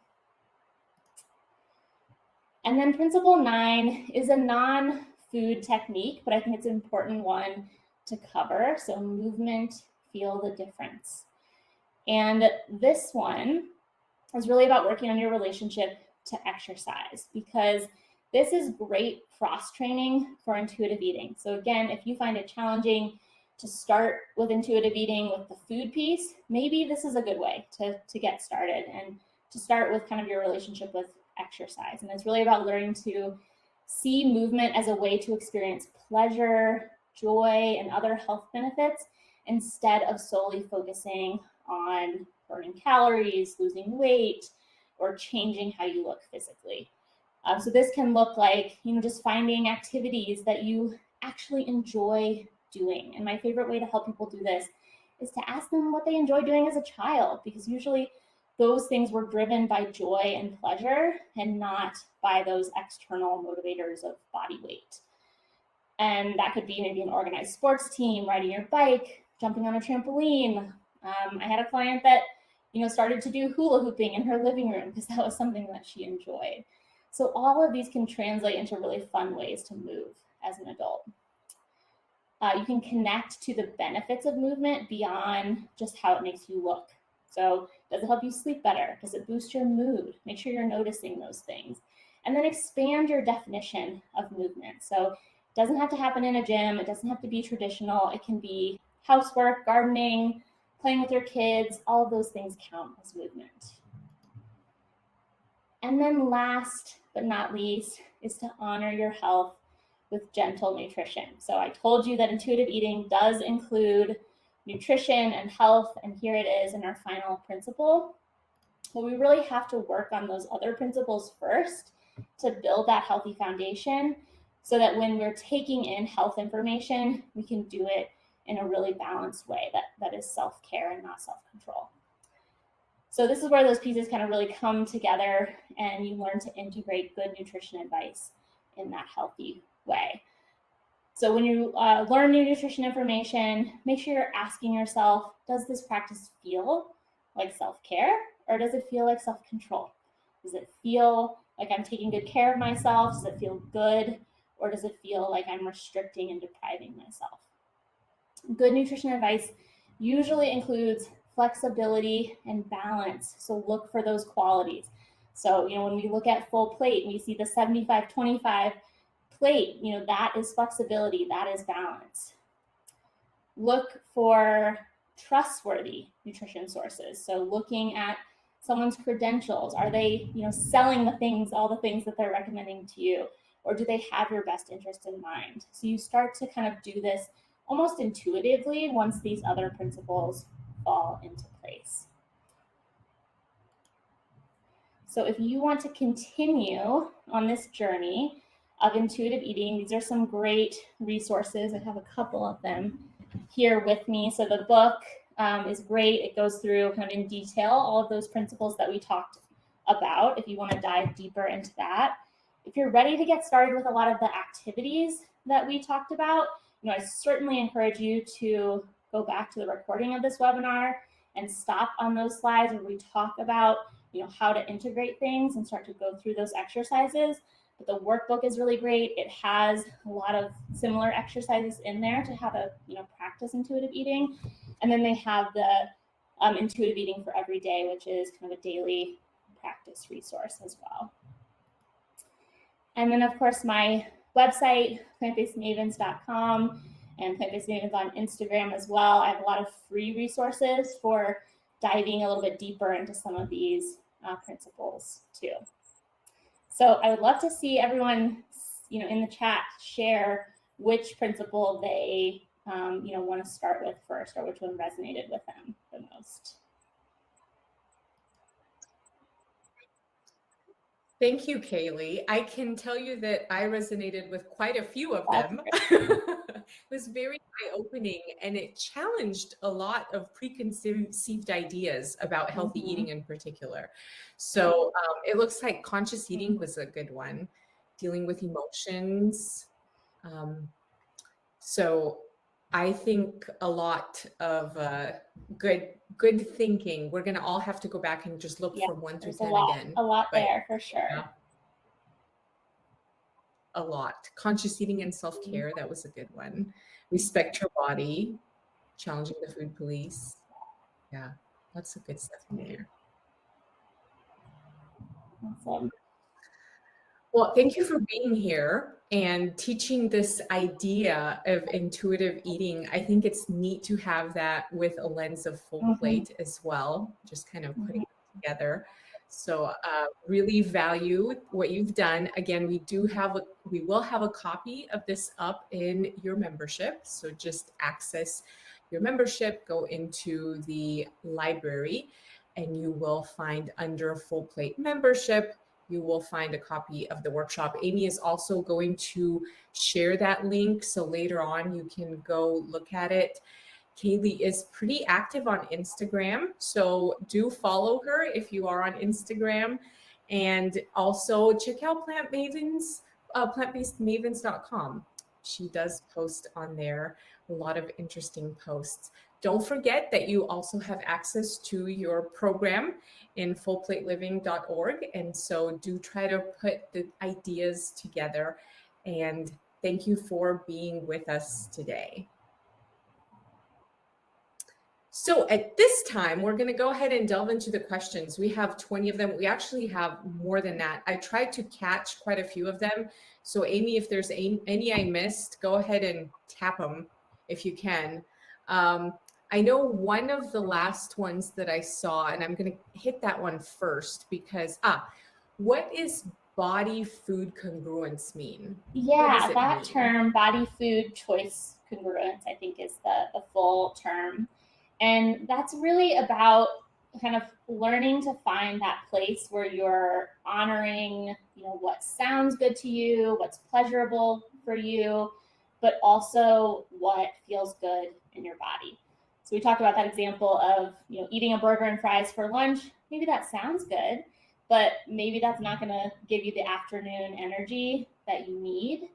Speaker 2: And then principle 9 is a non-food technique, but I think it's an important one to cover. So movement, feel the difference. And this one is really about working on your relationship to exercise, because this is great cross-training for intuitive eating. So again, if you find it challenging to start with intuitive eating with the food piece, maybe this is a good way to get started and to start with kind of your relationship with exercise. And it's really about learning to see movement as a way to experience pleasure, joy, and other health benefits instead of solely focusing on burning calories, losing weight, or changing how you look physically. So this can look like, just finding activities that you actually enjoy doing. And my favorite way to help people do this is to ask them what they enjoy doing as a child, because usually those things were driven by joy and pleasure and not by those external motivators of body weight. And that could be maybe an organized sports team, riding your bike, jumping on a trampoline. I had a client that, started to do hula hooping in her living room because that was something that she enjoyed. So all of these can translate into really fun ways to move as an adult. You can connect to the benefits of movement beyond just how it makes you look. So does it help you sleep better? Does it boost your mood? Make sure you're noticing those things. And then expand your definition of movement. So it doesn't have to happen in a gym. It doesn't have to be traditional. It can be housework, gardening, playing with your kids. All of those things count as movement. And then last but not least is to honor your health with gentle nutrition. So I told you that intuitive eating does include nutrition and health, and here it is in our final principle. But we really have to work on those other principles first to build that healthy foundation so that when we're taking in health information, we can do it in a really balanced way that is self-care and not self-control. So this is where those pieces kind of really come together and you learn to integrate good nutrition advice in that healthy way. So when you learn new nutrition information, make sure you're asking yourself, does this practice feel like self-care or does it feel like self-control? Does it feel like I'm taking good care of myself? Does it feel good? Or does it feel like I'm restricting and depriving myself? Good nutrition advice usually includes flexibility and balance. So look for those qualities. So, when we look at full plate and we see the 75-25 plate, that is flexibility, that is balance. Look for trustworthy nutrition sources. So looking at someone's credentials, are they, selling all the things that they're recommending to you, or do they have your best interest in mind? So you start to kind of do this almost intuitively once these other principles fall into place. So if you want to continue on this journey of intuitive eating, these are some great resources. I have a couple of them here with me. So the book, is great. It goes through kind of in detail all of those principles that we talked about if you want to dive deeper into that. If you're ready to get started with a lot of the activities that we talked about, I certainly encourage you to go back to the recording of this webinar and stop on those slides where we talk about how to integrate things and start to go through those exercises. But the workbook is really great. It has a lot of similar exercises in there to how to practice intuitive eating. And then they have the intuitive eating for every day, which is kind of a daily practice resource as well. And then, of course, my website, plantbasedmavens.com, and Plant Based Mavens on Instagram as well. I have a lot of free resources for diving a little bit deeper into some of these principles too. So I would love to see everyone, in the chat share which principle they, want to start with first, or which one resonated with them the most.
Speaker 1: Thank you, Kayli. I can tell you that I resonated with quite a few of them. It was very eye-opening, and it challenged a lot of preconceived ideas about healthy eating in particular. So it looks like conscious eating was a good one, dealing with emotions. So I think a lot of good thinking. We're going to all have to go back and just look from 1 through 10 again.
Speaker 2: A lot there for sure.
Speaker 1: Yeah, a lot. Conscious eating and self-care, that was a good one. Respect your body, challenging the food police. Yeah, lots of good stuff in there.
Speaker 2: Awesome.
Speaker 1: Well, thank you for being here and teaching this idea of intuitive eating. I think it's neat to have that with a lens of full plate as well, just kind of putting it together. So really value what you've done. Again, we will have a copy of this up in your membership. So just access your membership, go into the library, and you will find under Full Plate membership, you will find a copy of the workshop. Amy is also going to share that link, so later on you can go look at it. Kayli is pretty active on Instagram, so do follow her if you are on Instagram. And also check out Plant Mavens, plantbasedmavens.com. She does post on there a lot of interesting posts. Don't forget that you also have access to your program in FullPlateLiving.org. And so do try to put the ideas together. And thank you for being with us today. So at this time, we're going to go ahead and delve into the questions. We have 20 of them. We actually have more than that. I tried to catch quite a few of them. So Amy, if there's any I missed, go ahead and tap them if you can. I know one of the last ones that I saw, and I'm going to hit that one first because, what is body food congruence mean?
Speaker 2: Yeah, that term, body food choice congruence, I think is the full term. And that's really about kind of learning to find that place where you're honoring, what sounds good to you, what's pleasurable for you, but also what feels good in your body. So we talked about that example of, eating a burger and fries for lunch. Maybe that sounds good, but maybe that's not going to give you the afternoon energy that you need.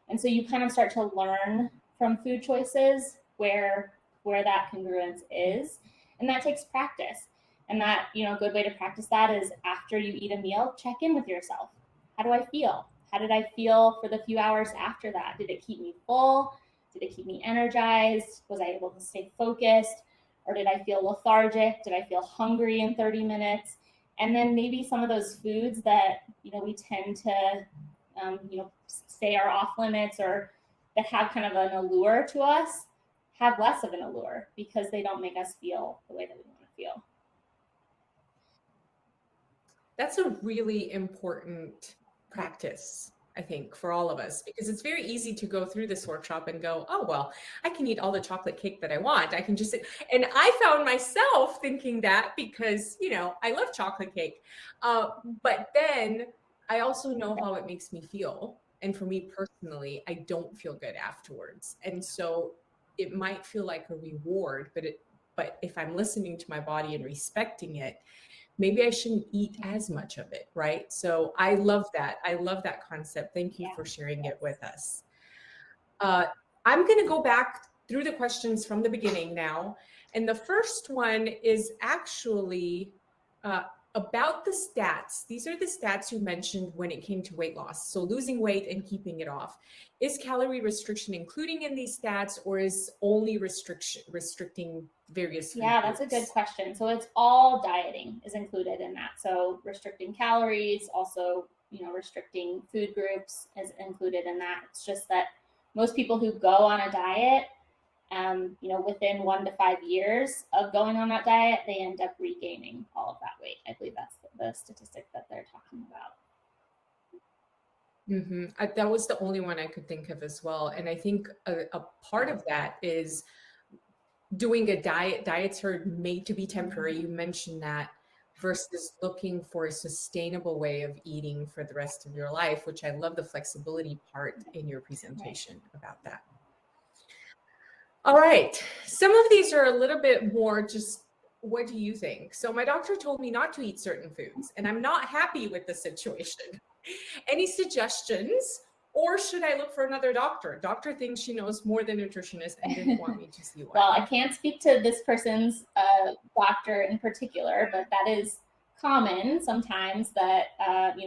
Speaker 2: And so you kind of start to learn from food choices where that congruence is. And that takes practice. And that, a good way to practice that is after you eat a meal, check in with yourself. How do I feel? How did I feel for the few hours after that? Did it keep me full? Did it keep me energized? Was I able to stay focused? Or did I feel lethargic? Did I feel hungry in 30 minutes? And then maybe some of those foods that, we tend to, say are off limits or that have kind of an allure to us, have less of an allure because they don't make us feel the way that we want to feel.
Speaker 1: That's a really important practice, I think, for all of us, because it's very easy to go through this workshop and go, oh, well, I can eat all the chocolate cake that I want. I can just sit. And I found myself thinking that because, I love chocolate cake. But then I also know how it makes me feel. And for me personally, I don't feel good afterwards. And so it might feel like a reward, but but if I'm listening to my body and respecting it, maybe I shouldn't eat as much of it, right? So I love that. I love that concept. Thank you for sharing it with us. I'm going to go back through the questions from the beginning now. And the first one is actually about the stats. These are the stats you mentioned when it came to weight loss. So losing weight and keeping it off. Is calorie restriction including in these stats, or is only restricting various food
Speaker 2: Yeah, that's a good question. So it's all dieting is included in that. So restricting calories, also, restricting food groups is included in that. It's just that most people who go on a diet, within 1 to 5 years of going on that diet, they end up regaining all of that weight. I believe that's the statistic that they're talking about.
Speaker 1: That was the only one I could think of as well. And I think a part of that is doing a diet. Diets are made to be temporary. You mentioned that, versus looking for a sustainable way of eating for the rest of your life, which I love the flexibility part in your presentation about that. All right. Some of these are a little bit more just, what do you think? So my doctor told me not to eat certain foods, and I'm not happy with the situation. Any suggestions? Or should I look for another doctor? Doctor thinks she knows more than nutritionist and didn't want me to see one.
Speaker 2: Well, I can't speak to this person's doctor in particular, but that is common sometimes that,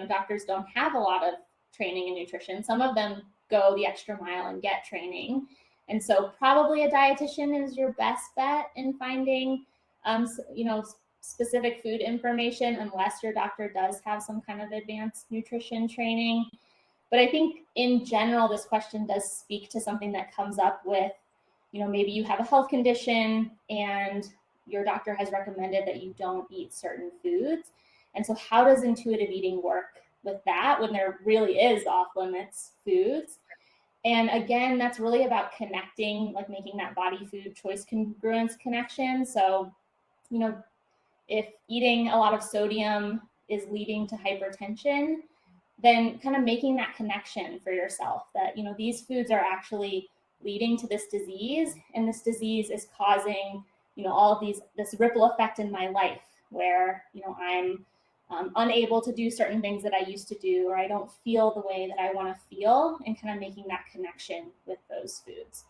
Speaker 2: doctors don't have a lot of training in nutrition. Some of them go the extra mile and get training. And so probably a dietitian is your best bet in finding, specific food information, unless your doctor does have some kind of advanced nutrition training. But I think in general, this question does speak to something that comes up with, maybe you have a health condition and your doctor has recommended that you don't eat certain foods. And so how does intuitive eating work with that when there really is off limits foods? And again, that's really about connecting, like making that body food choice congruence connection. So, if eating a lot of sodium is leading to hypertension, then kind of making that connection for yourself that, these foods are actually leading to this disease, and this disease is causing, all of this ripple effect in my life where, I'm unable to do certain things that I used to do, or I don't feel the way that I want to feel, and kind of making that connection with those foods.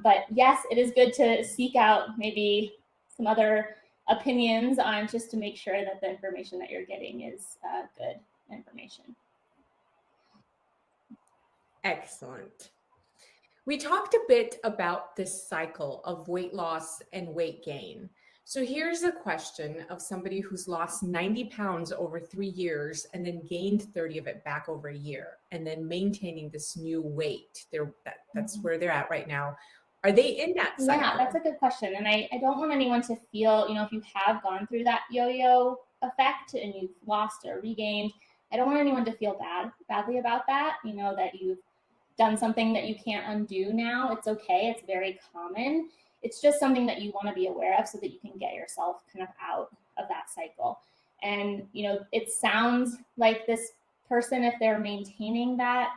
Speaker 2: But yes, it is good to seek out maybe some other opinions on, just to make sure that the information that you're getting is good information.
Speaker 1: Excellent. We talked a bit about this cycle of weight loss and weight gain. So here's a question of somebody who's lost 90 pounds over 3 years and then gained 30 of it back over a year, and then maintaining this new weight. That's where they're at right now. Are they in that cycle?
Speaker 2: Yeah, that's a good question. And I don't want anyone to feel, if you have gone through that yo-yo effect and you've lost or regained, I don't want anyone to feel badly about that, that you've done something that you can't undo now. It's okay. It's very common. It's just something that you want to be aware of so that you can get yourself kind of out of that cycle. And, it sounds like this person, if they're maintaining that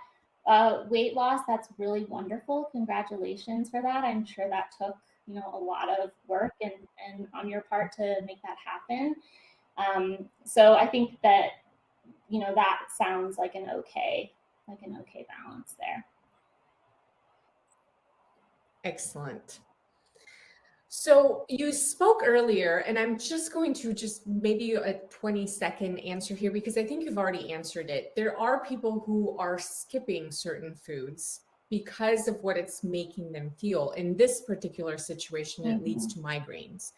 Speaker 2: weight loss, that's really wonderful. Congratulations for that. I'm sure that took, a lot of work and on your part to make that happen. So I think that, that sounds like an okay balance there.
Speaker 1: Excellent. So you spoke earlier, and I'm just going to maybe a 20-second answer here, because I think you've already answered it. There are people who are skipping certain foods because of what it's making them feel. In this particular situation, it leads to migraines.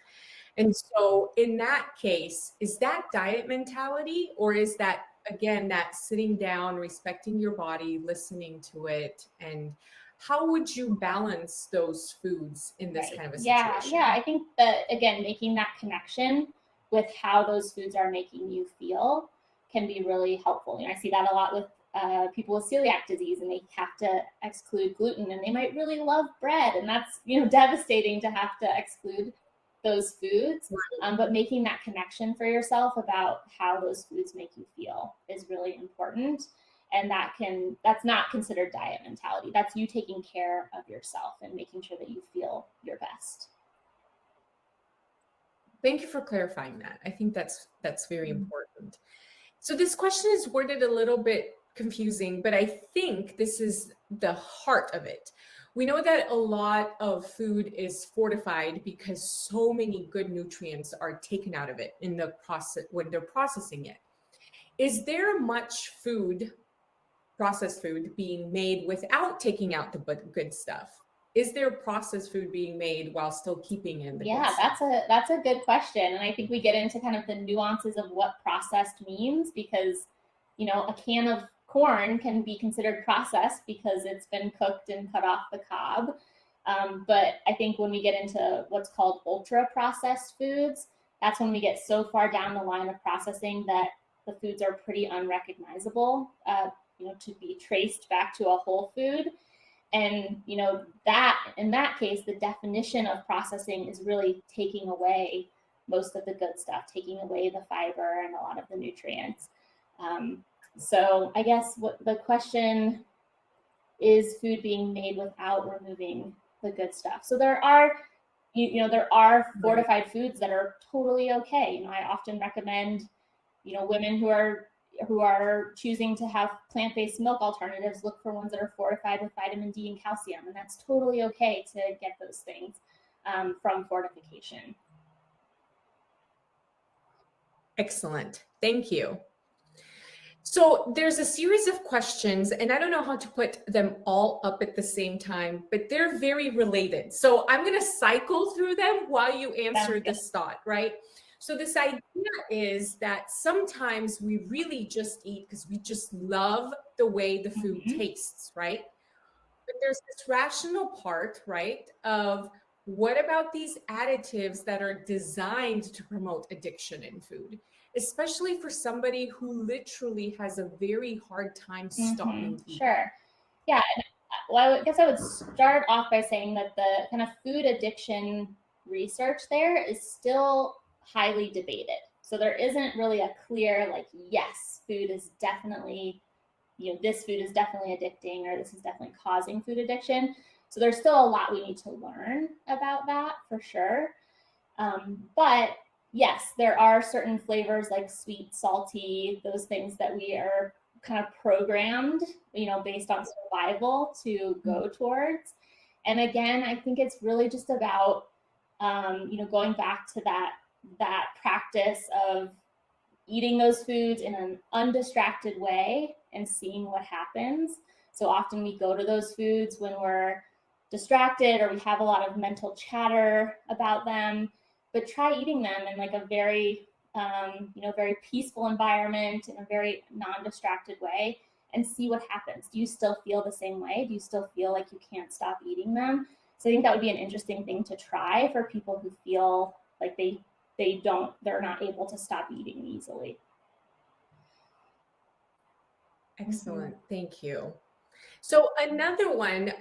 Speaker 1: And so in that case, is that diet mentality, or is that, again, that sitting down, respecting your body, listening to it? And how would you balance those foods in this kind of a situation?
Speaker 2: Yeah. I think that, again, making that connection with how those foods are making you feel can be really helpful. I see that a lot with people with celiac disease, and they have to exclude gluten, and they might really love bread, and that's, devastating to have to exclude those foods. But making that connection for yourself about how those foods make you feel is really important. And that's not considered diet mentality. That's you taking care of yourself and making sure that you feel your best.
Speaker 1: Thank you for clarifying that. I think that's very important. So this question is worded a little bit confusing, but I think this is the heart of it. We know that a lot of food is fortified because so many good nutrients are taken out of it in the process when they're processing it. Is there much food, processed food, being made without taking out the good stuff? Is there processed food being made while still keeping in the good stuff?
Speaker 2: That's a good question. And I think we get into kind of the nuances of what processed means, because, you know, a can of corn can be considered processed because it's been cooked and cut off the cob. But I think when we get into what's called ultra processed foods, that's when we get so far down the line of processing that the foods are pretty unrecognizable, you know, to be traced back to a whole food. And, you know, that in that case, the definition of processing is really taking away most of the good stuff, taking away the fiber and a lot of the nutrients. So I guess what the question is, food being made without removing the good stuff. So there are, you know, there are fortified foods that are totally okay. You know, I often recommend, you know, women who are choosing to have plant-based milk alternatives, look for ones that are fortified with vitamin D and calcium, and that's totally okay to get those things from fortification.
Speaker 1: Excellent. Thank you. So there's a series of questions, and I don't know how to put them all up at the same time, but they're very related. So I'm going to cycle through them while you answer this thought, right? So this idea is that sometimes we really just eat because we just love the way the food tastes, right? But there's this rational part, right, of what about these additives that are designed to promote addiction in food, especially for somebody who literally has a very hard time stopping eating?
Speaker 2: Sure. Yeah. Well, I guess I would start off by saying that the kind of food addiction research there is still highly debated. So there isn't really a clear, like, yes, food is definitely, you know, this food is definitely addicting, or this is definitely causing food addiction. So there's still a lot we need to learn about that, for sure. But yes, there are certain flavors like sweet, salty, those things that we are kind of programmed, you know, based on survival to go towards. And again, I think it's really just about, you know, going back to that practice of eating those foods in an undistracted way and seeing what happens. So often we go to those foods when we're distracted or we have a lot of mental chatter about them, but try eating them in like a very, you know, very peaceful environment, in a very non-distracted way, and see what happens. Do you still feel the same way? Do you still feel like you can't stop eating them? So I think that would be an interesting thing to try for people who feel like they're not able to stop eating easily.
Speaker 1: Excellent. Thank you. So another one,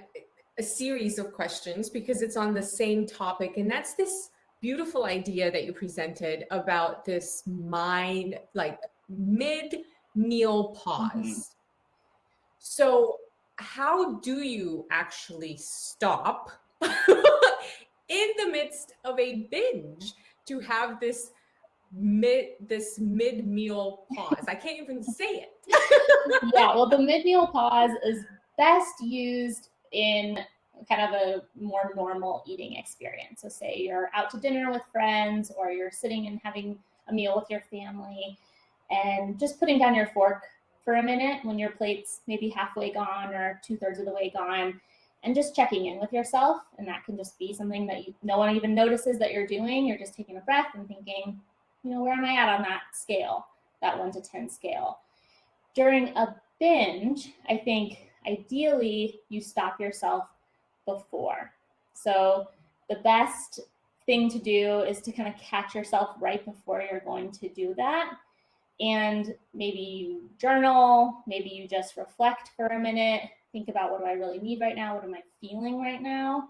Speaker 1: a series of questions, because it's on the same topic, and that's this beautiful idea that you presented about this mid-meal pause. So how do you actually stop in the midst of a binge to have this mid-meal pause? I can't even say it.
Speaker 2: Yeah, well, the mid-meal pause is best used in kind of a more normal eating experience. So say you're out to dinner with friends, or you're sitting and having a meal with your family, and just putting down your fork for a minute when your plate's maybe halfway gone or 2/3 of the way gone, and just checking in with yourself. And that can just be something that no one even notices that you're doing. You're just taking a breath and thinking, you know, where am I at on that scale, that 1 to 10 scale? During a binge, I think ideally you stop yourself before. So the best thing to do is to kind of catch yourself right before you're going to do that. And maybe you journal, maybe you just reflect for a minute, think about, what do I really need right now? What am I feeling right now?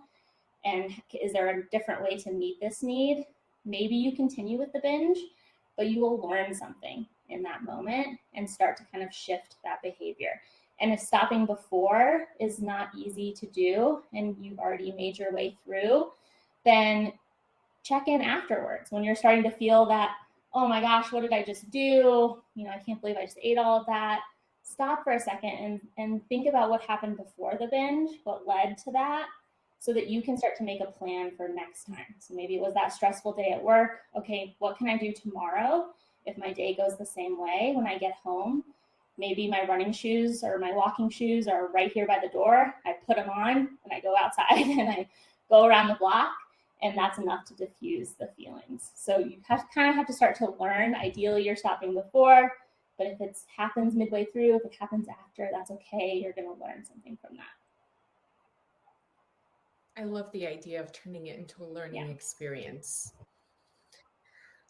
Speaker 2: And is there a different way to meet this need? Maybe you continue with the binge, but you will learn something in that moment and start to kind of shift that behavior. And if stopping before is not easy to do and you've already made your way through, then check in afterwards when you're starting to feel that, oh my gosh, what did I just do? I can't believe I just ate all of that. Stop for a second and think about what happened before the binge, what led to that, so that you can start to make a plan for next time. So maybe it was that stressful day at work. Okay, what can I do tomorrow if my day goes the same way when I get home? Maybe my running shoes or my walking shoes are right here by the door. I put them on and I go outside and I go around the block, and that's enough to diffuse the feelings. So you kind of have to start to learn. Ideally, you're stopping before, but if it happens midway through, if it happens after, that's okay. You're going to learn something from that.
Speaker 1: I love the idea of turning it into a learning experience.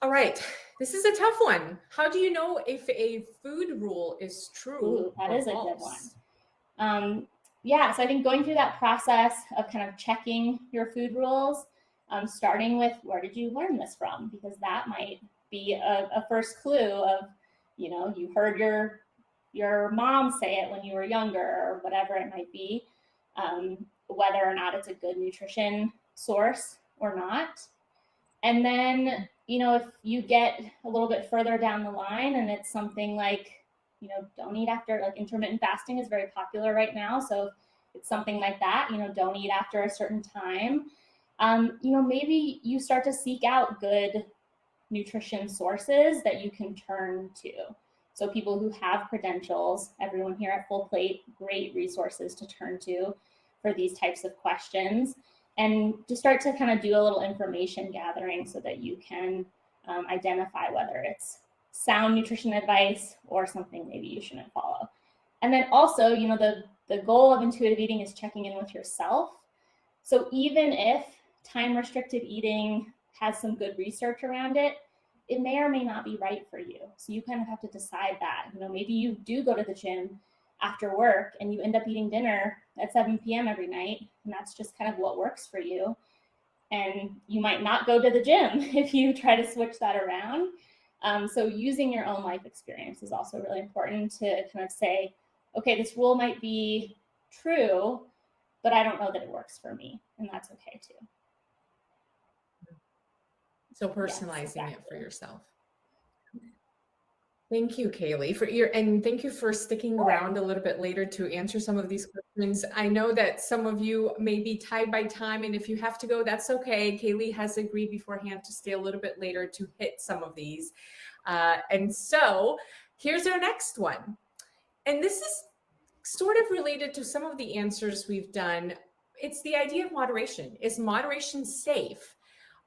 Speaker 1: All right, this is a tough one. How do you know if a food rule is true?
Speaker 2: Ooh, that is
Speaker 1: false?
Speaker 2: a good one. So I think going through that process of kind of checking your food rules, starting with where did you learn this from? Because that might be a first clue of, you heard your mom say it when you were younger, or whatever it might be, whether or not it's a good nutrition source or not. And then, if you get a little bit further down the line and it's something like, don't eat after, like intermittent fasting is very popular right now. So if it's something like that, don't eat after a certain time. Maybe you start to seek out good nutrition sources that you can turn to. So people who have credentials, everyone here at Full Plate, great resources to turn to for these types of questions, and to start to kind of do a little information gathering so that you can identify whether it's sound nutrition advice or something maybe you shouldn't follow. And then also, the goal of intuitive eating is checking in with yourself. So even if time-restricted eating has some good research around it, it may or may not be right for you. So you kind of have to decide that. Maybe you do go to the gym after work and you end up eating dinner at 7 p.m. every night, and that's just kind of what works for you. And you might not go to the gym if you try to switch that around. So using your own life experience is also really important to kind of say, okay, this rule might be true, but I don't know that it works for me, and that's okay too.
Speaker 1: So personalizing it for yourself. Thank you, Kayli, and thank you for sticking around a little bit later to answer some of these questions. I know that some of you may be tied by time, and if you have to go, that's okay. Kayli has agreed beforehand to stay a little bit later to hit some of these. And so here's our next one. And this is sort of related to some of the answers we've done. It's the idea of moderation. Is moderation safe?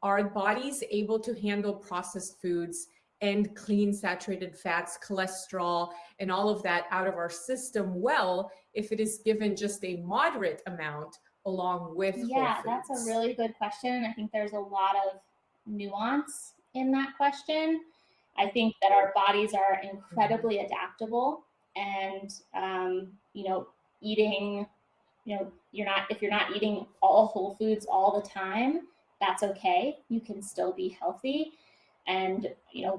Speaker 1: Are bodies able to handle processed foods and clean saturated fats, cholesterol, and all of that out of our system well if it is given just a moderate amount along with whole foods?
Speaker 2: That's a really good question. I think there's a lot of nuance in that question. I think that our bodies are incredibly adaptable, and eating, if you're not eating all whole foods all the time, that's okay. You can still be healthy. And,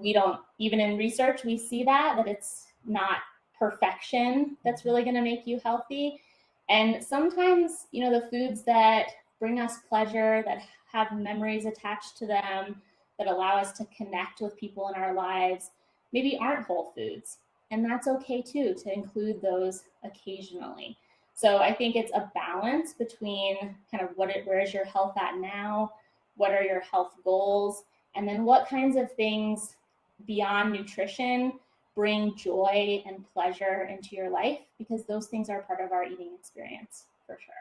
Speaker 2: we don't, even in research, we see that it's not perfection that's really going to make you healthy. And sometimes, the foods that bring us pleasure, that have memories attached to them, that allow us to connect with people in our lives, maybe aren't whole foods. And that's okay too, to include those occasionally. So I think it's a balance between kind of where is your health at now? What are your health goals? And then what kinds of things beyond nutrition bring joy and pleasure into your life? Because those things are part of our eating experience, for sure.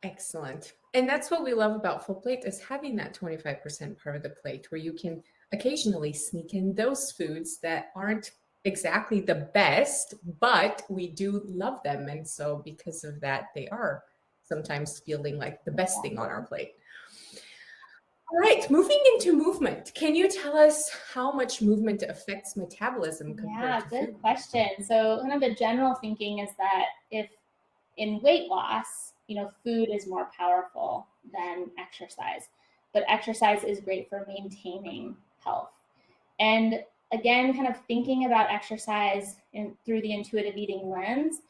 Speaker 1: Excellent. And that's what we love about Full Plate, is having that 25% part of the plate where you can occasionally sneak in those foods that aren't exactly the best, but we do love them. And so because of that, they are sometimes feeling like the best thing on our plate. All right, moving into movement. Can you tell us how much movement affects metabolism compared to food?
Speaker 2: Good question. So kind of the general thinking is that if in weight loss, food is more powerful than exercise, but exercise is great for maintaining health. And again, kind of thinking about exercise through the intuitive eating lens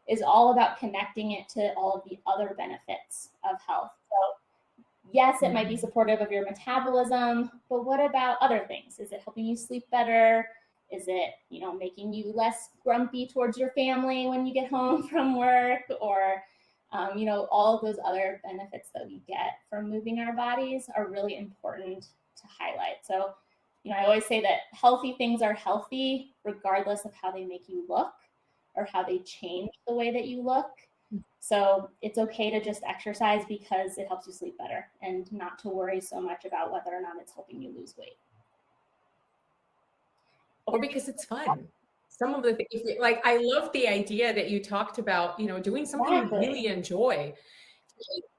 Speaker 2: is all about connecting it to all of the other benefits of health. So yes, it might be supportive of your metabolism, but what about other things? Is it helping you sleep better? Is it, making you less grumpy towards your family when you get home from work? Or, all of those other benefits that we get from moving our bodies are really important to highlight. So, I always say that healthy things are healthy regardless of how they make you look or how they change the way that you look. So it's okay to just exercise because it helps you sleep better and not to worry so much about whether or not it's helping you lose weight.
Speaker 1: Or because it's fun. Some of the things, like, I love the idea that you talked about, doing something you really enjoy.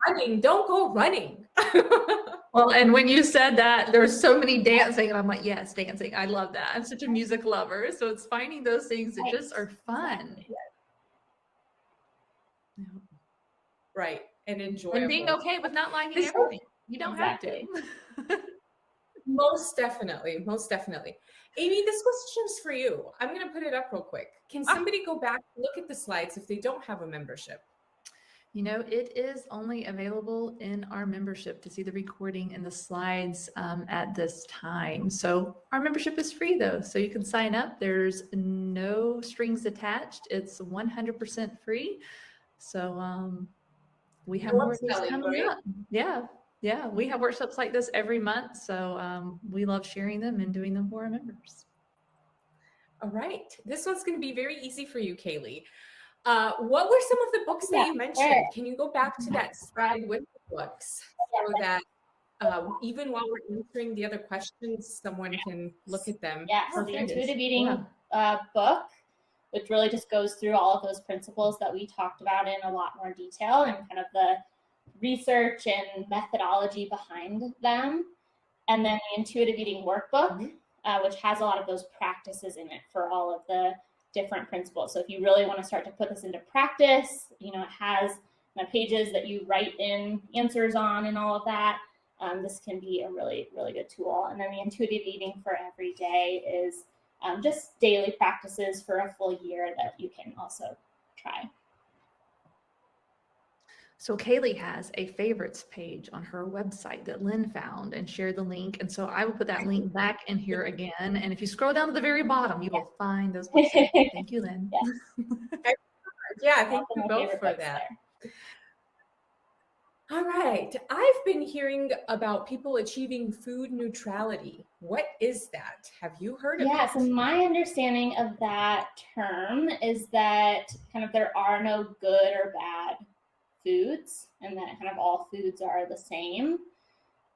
Speaker 1: Running, don't go running.
Speaker 3: Well, and when you said that, there was so many dancing, and I'm like, yes, dancing. I love that. I'm such a music lover. So it's finding those things that just are fun.
Speaker 1: Right. And enjoyable.
Speaker 3: And being okay with not liking everything. You don't have to.
Speaker 1: Most definitely. Most definitely. Amy, this question's for you. I'm going to put it up real quick. Can somebody go back, look at the slides if they don't have a membership?
Speaker 3: It is only available in our membership to see the recording and the slides at this time. So our membership is free though. So you can sign up. There's no strings attached. It's 100% free. So we have more of these coming up. Yeah. We have workshops like this every month. So we love sharing them and doing them for our members.
Speaker 1: All right. This one's going to be very easy for you, Kayli. What were some of the books that you mentioned? Can you go back to that slide with the books so that even while we're answering the other questions, someone can look at them?
Speaker 2: Yeah, so the Intuitive Eating book, which really just goes through all of those principles that we talked about in a lot more detail and kind of the research and methodology behind them. And then the Intuitive Eating workbook, which has a lot of those practices in it for all of the different principles. So if you really want to start to put this into practice, it has pages that you write in answers on and all of that. This can be a really, really good tool. And then the Intuitive Eating for every day is just daily practices for a full year that you can also try.
Speaker 3: So Kayli has a favorites page on her website that Lynn found and shared the link. And so I will put that link back in here again. And if you scroll down to the very bottom, you will find those books. Thank you, Lynn.
Speaker 1: Yeah, thank you both for that. All right. I've been hearing about people achieving food neutrality. What is that? Have you heard of it?
Speaker 2: Yeah, so my understanding of that term is that kind of there are no good or bad foods and that kind of all foods are the same.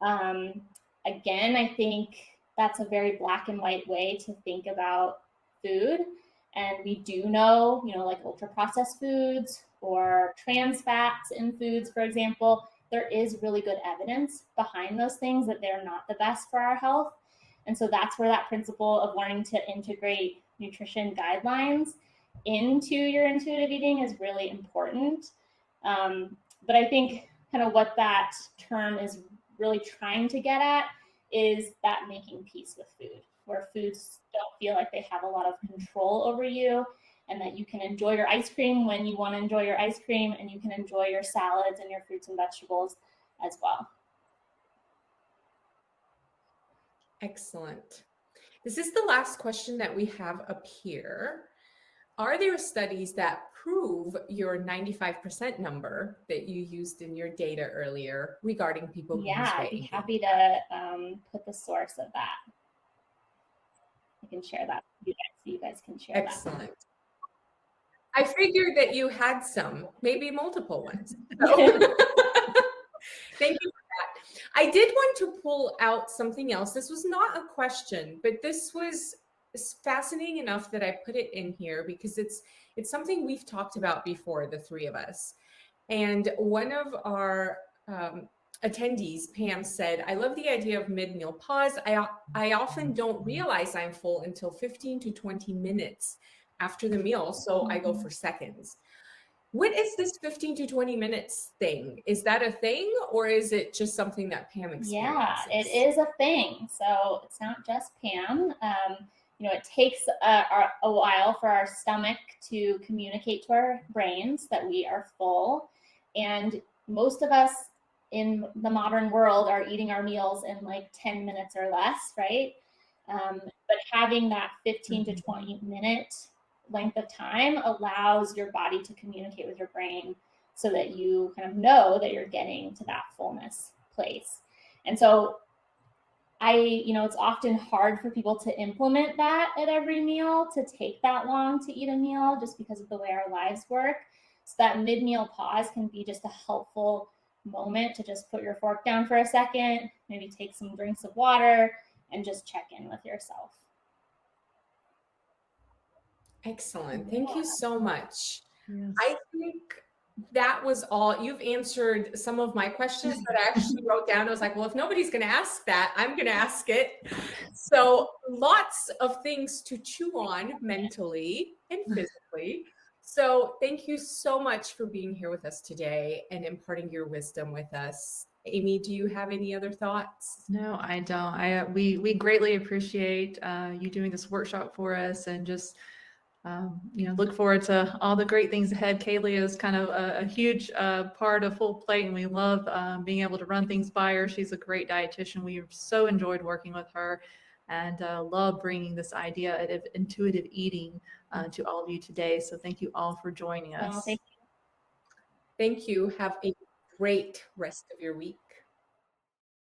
Speaker 2: Again, I think that's a very black and white way to think about food. And we do know, like ultra processed foods or trans fats in foods, for example, there is really good evidence behind those things that they're not the best for our health. And so that's where that principle of learning to integrate nutrition guidelines into your intuitive eating is really important. But I think kind of what that term is really trying to get at is that making peace with food, where foods don't feel like they have a lot of control over you, and that you can enjoy your ice cream when you want to enjoy your ice cream, and you can enjoy your salads and your fruits and vegetables as well.
Speaker 1: Excellent. This is the last question that we have up here. Are there studies that prove your 95% number that you used in your data earlier regarding people who lose weight?
Speaker 2: I'd be happy to put the source of that. I can share that with you guys so you guys can share that.
Speaker 1: Excellent. I figured that you had some, maybe multiple ones. So. Thank you for that. I did want to pull out something else. This was not a question, but this was fascinating enough that I put it in here because it's something we've talked about before, the three of us. And one of our attendees, Pam, said, I love the idea of mid-meal pause. I often don't realize I'm full until 15 to 20 minutes after the meal, so I go for seconds. What is this 15 to 20 minutes thing? Is that a thing, or is it just something that Pam experiences?
Speaker 2: Yeah, it is a thing. So it's not just Pam. It takes a while for our stomach to communicate to our brains that we are full. And most of us in the modern world are eating our meals in like 10 minutes or less, right? But having that 15 to 20 minute length of time allows your body to communicate with your brain so that you kind of know that you're getting to that fullness place. And so it's often hard for people to implement that at every meal, to take that long to eat a meal, just because of the way our lives work. So that mid-meal pause can be just a helpful moment to just put your fork down for a second, maybe take some drinks of water, and just check in with yourself.
Speaker 1: Excellent. Thank you so much.
Speaker 3: Yes.
Speaker 1: I think that was all. You've answered some of my questions that I actually wrote down. I was like, well, if nobody's going to ask that, I'm going to ask it. So lots of things to chew on mentally and physically. So thank you so much for being here with us today and imparting your wisdom with us. Amy, do you have any other thoughts?
Speaker 3: No, I don't. We greatly appreciate you doing this workshop for us, and just look forward to all the great things ahead. Kayli is kind of a huge part of Full Plate, and we love being able to run things by her. She's a great dietitian. We've so enjoyed working with her, and love bringing this idea of intuitive eating to all of you today. So thank you all for joining us.
Speaker 2: Well, thank you.
Speaker 1: Thank you. Have a great rest of your week.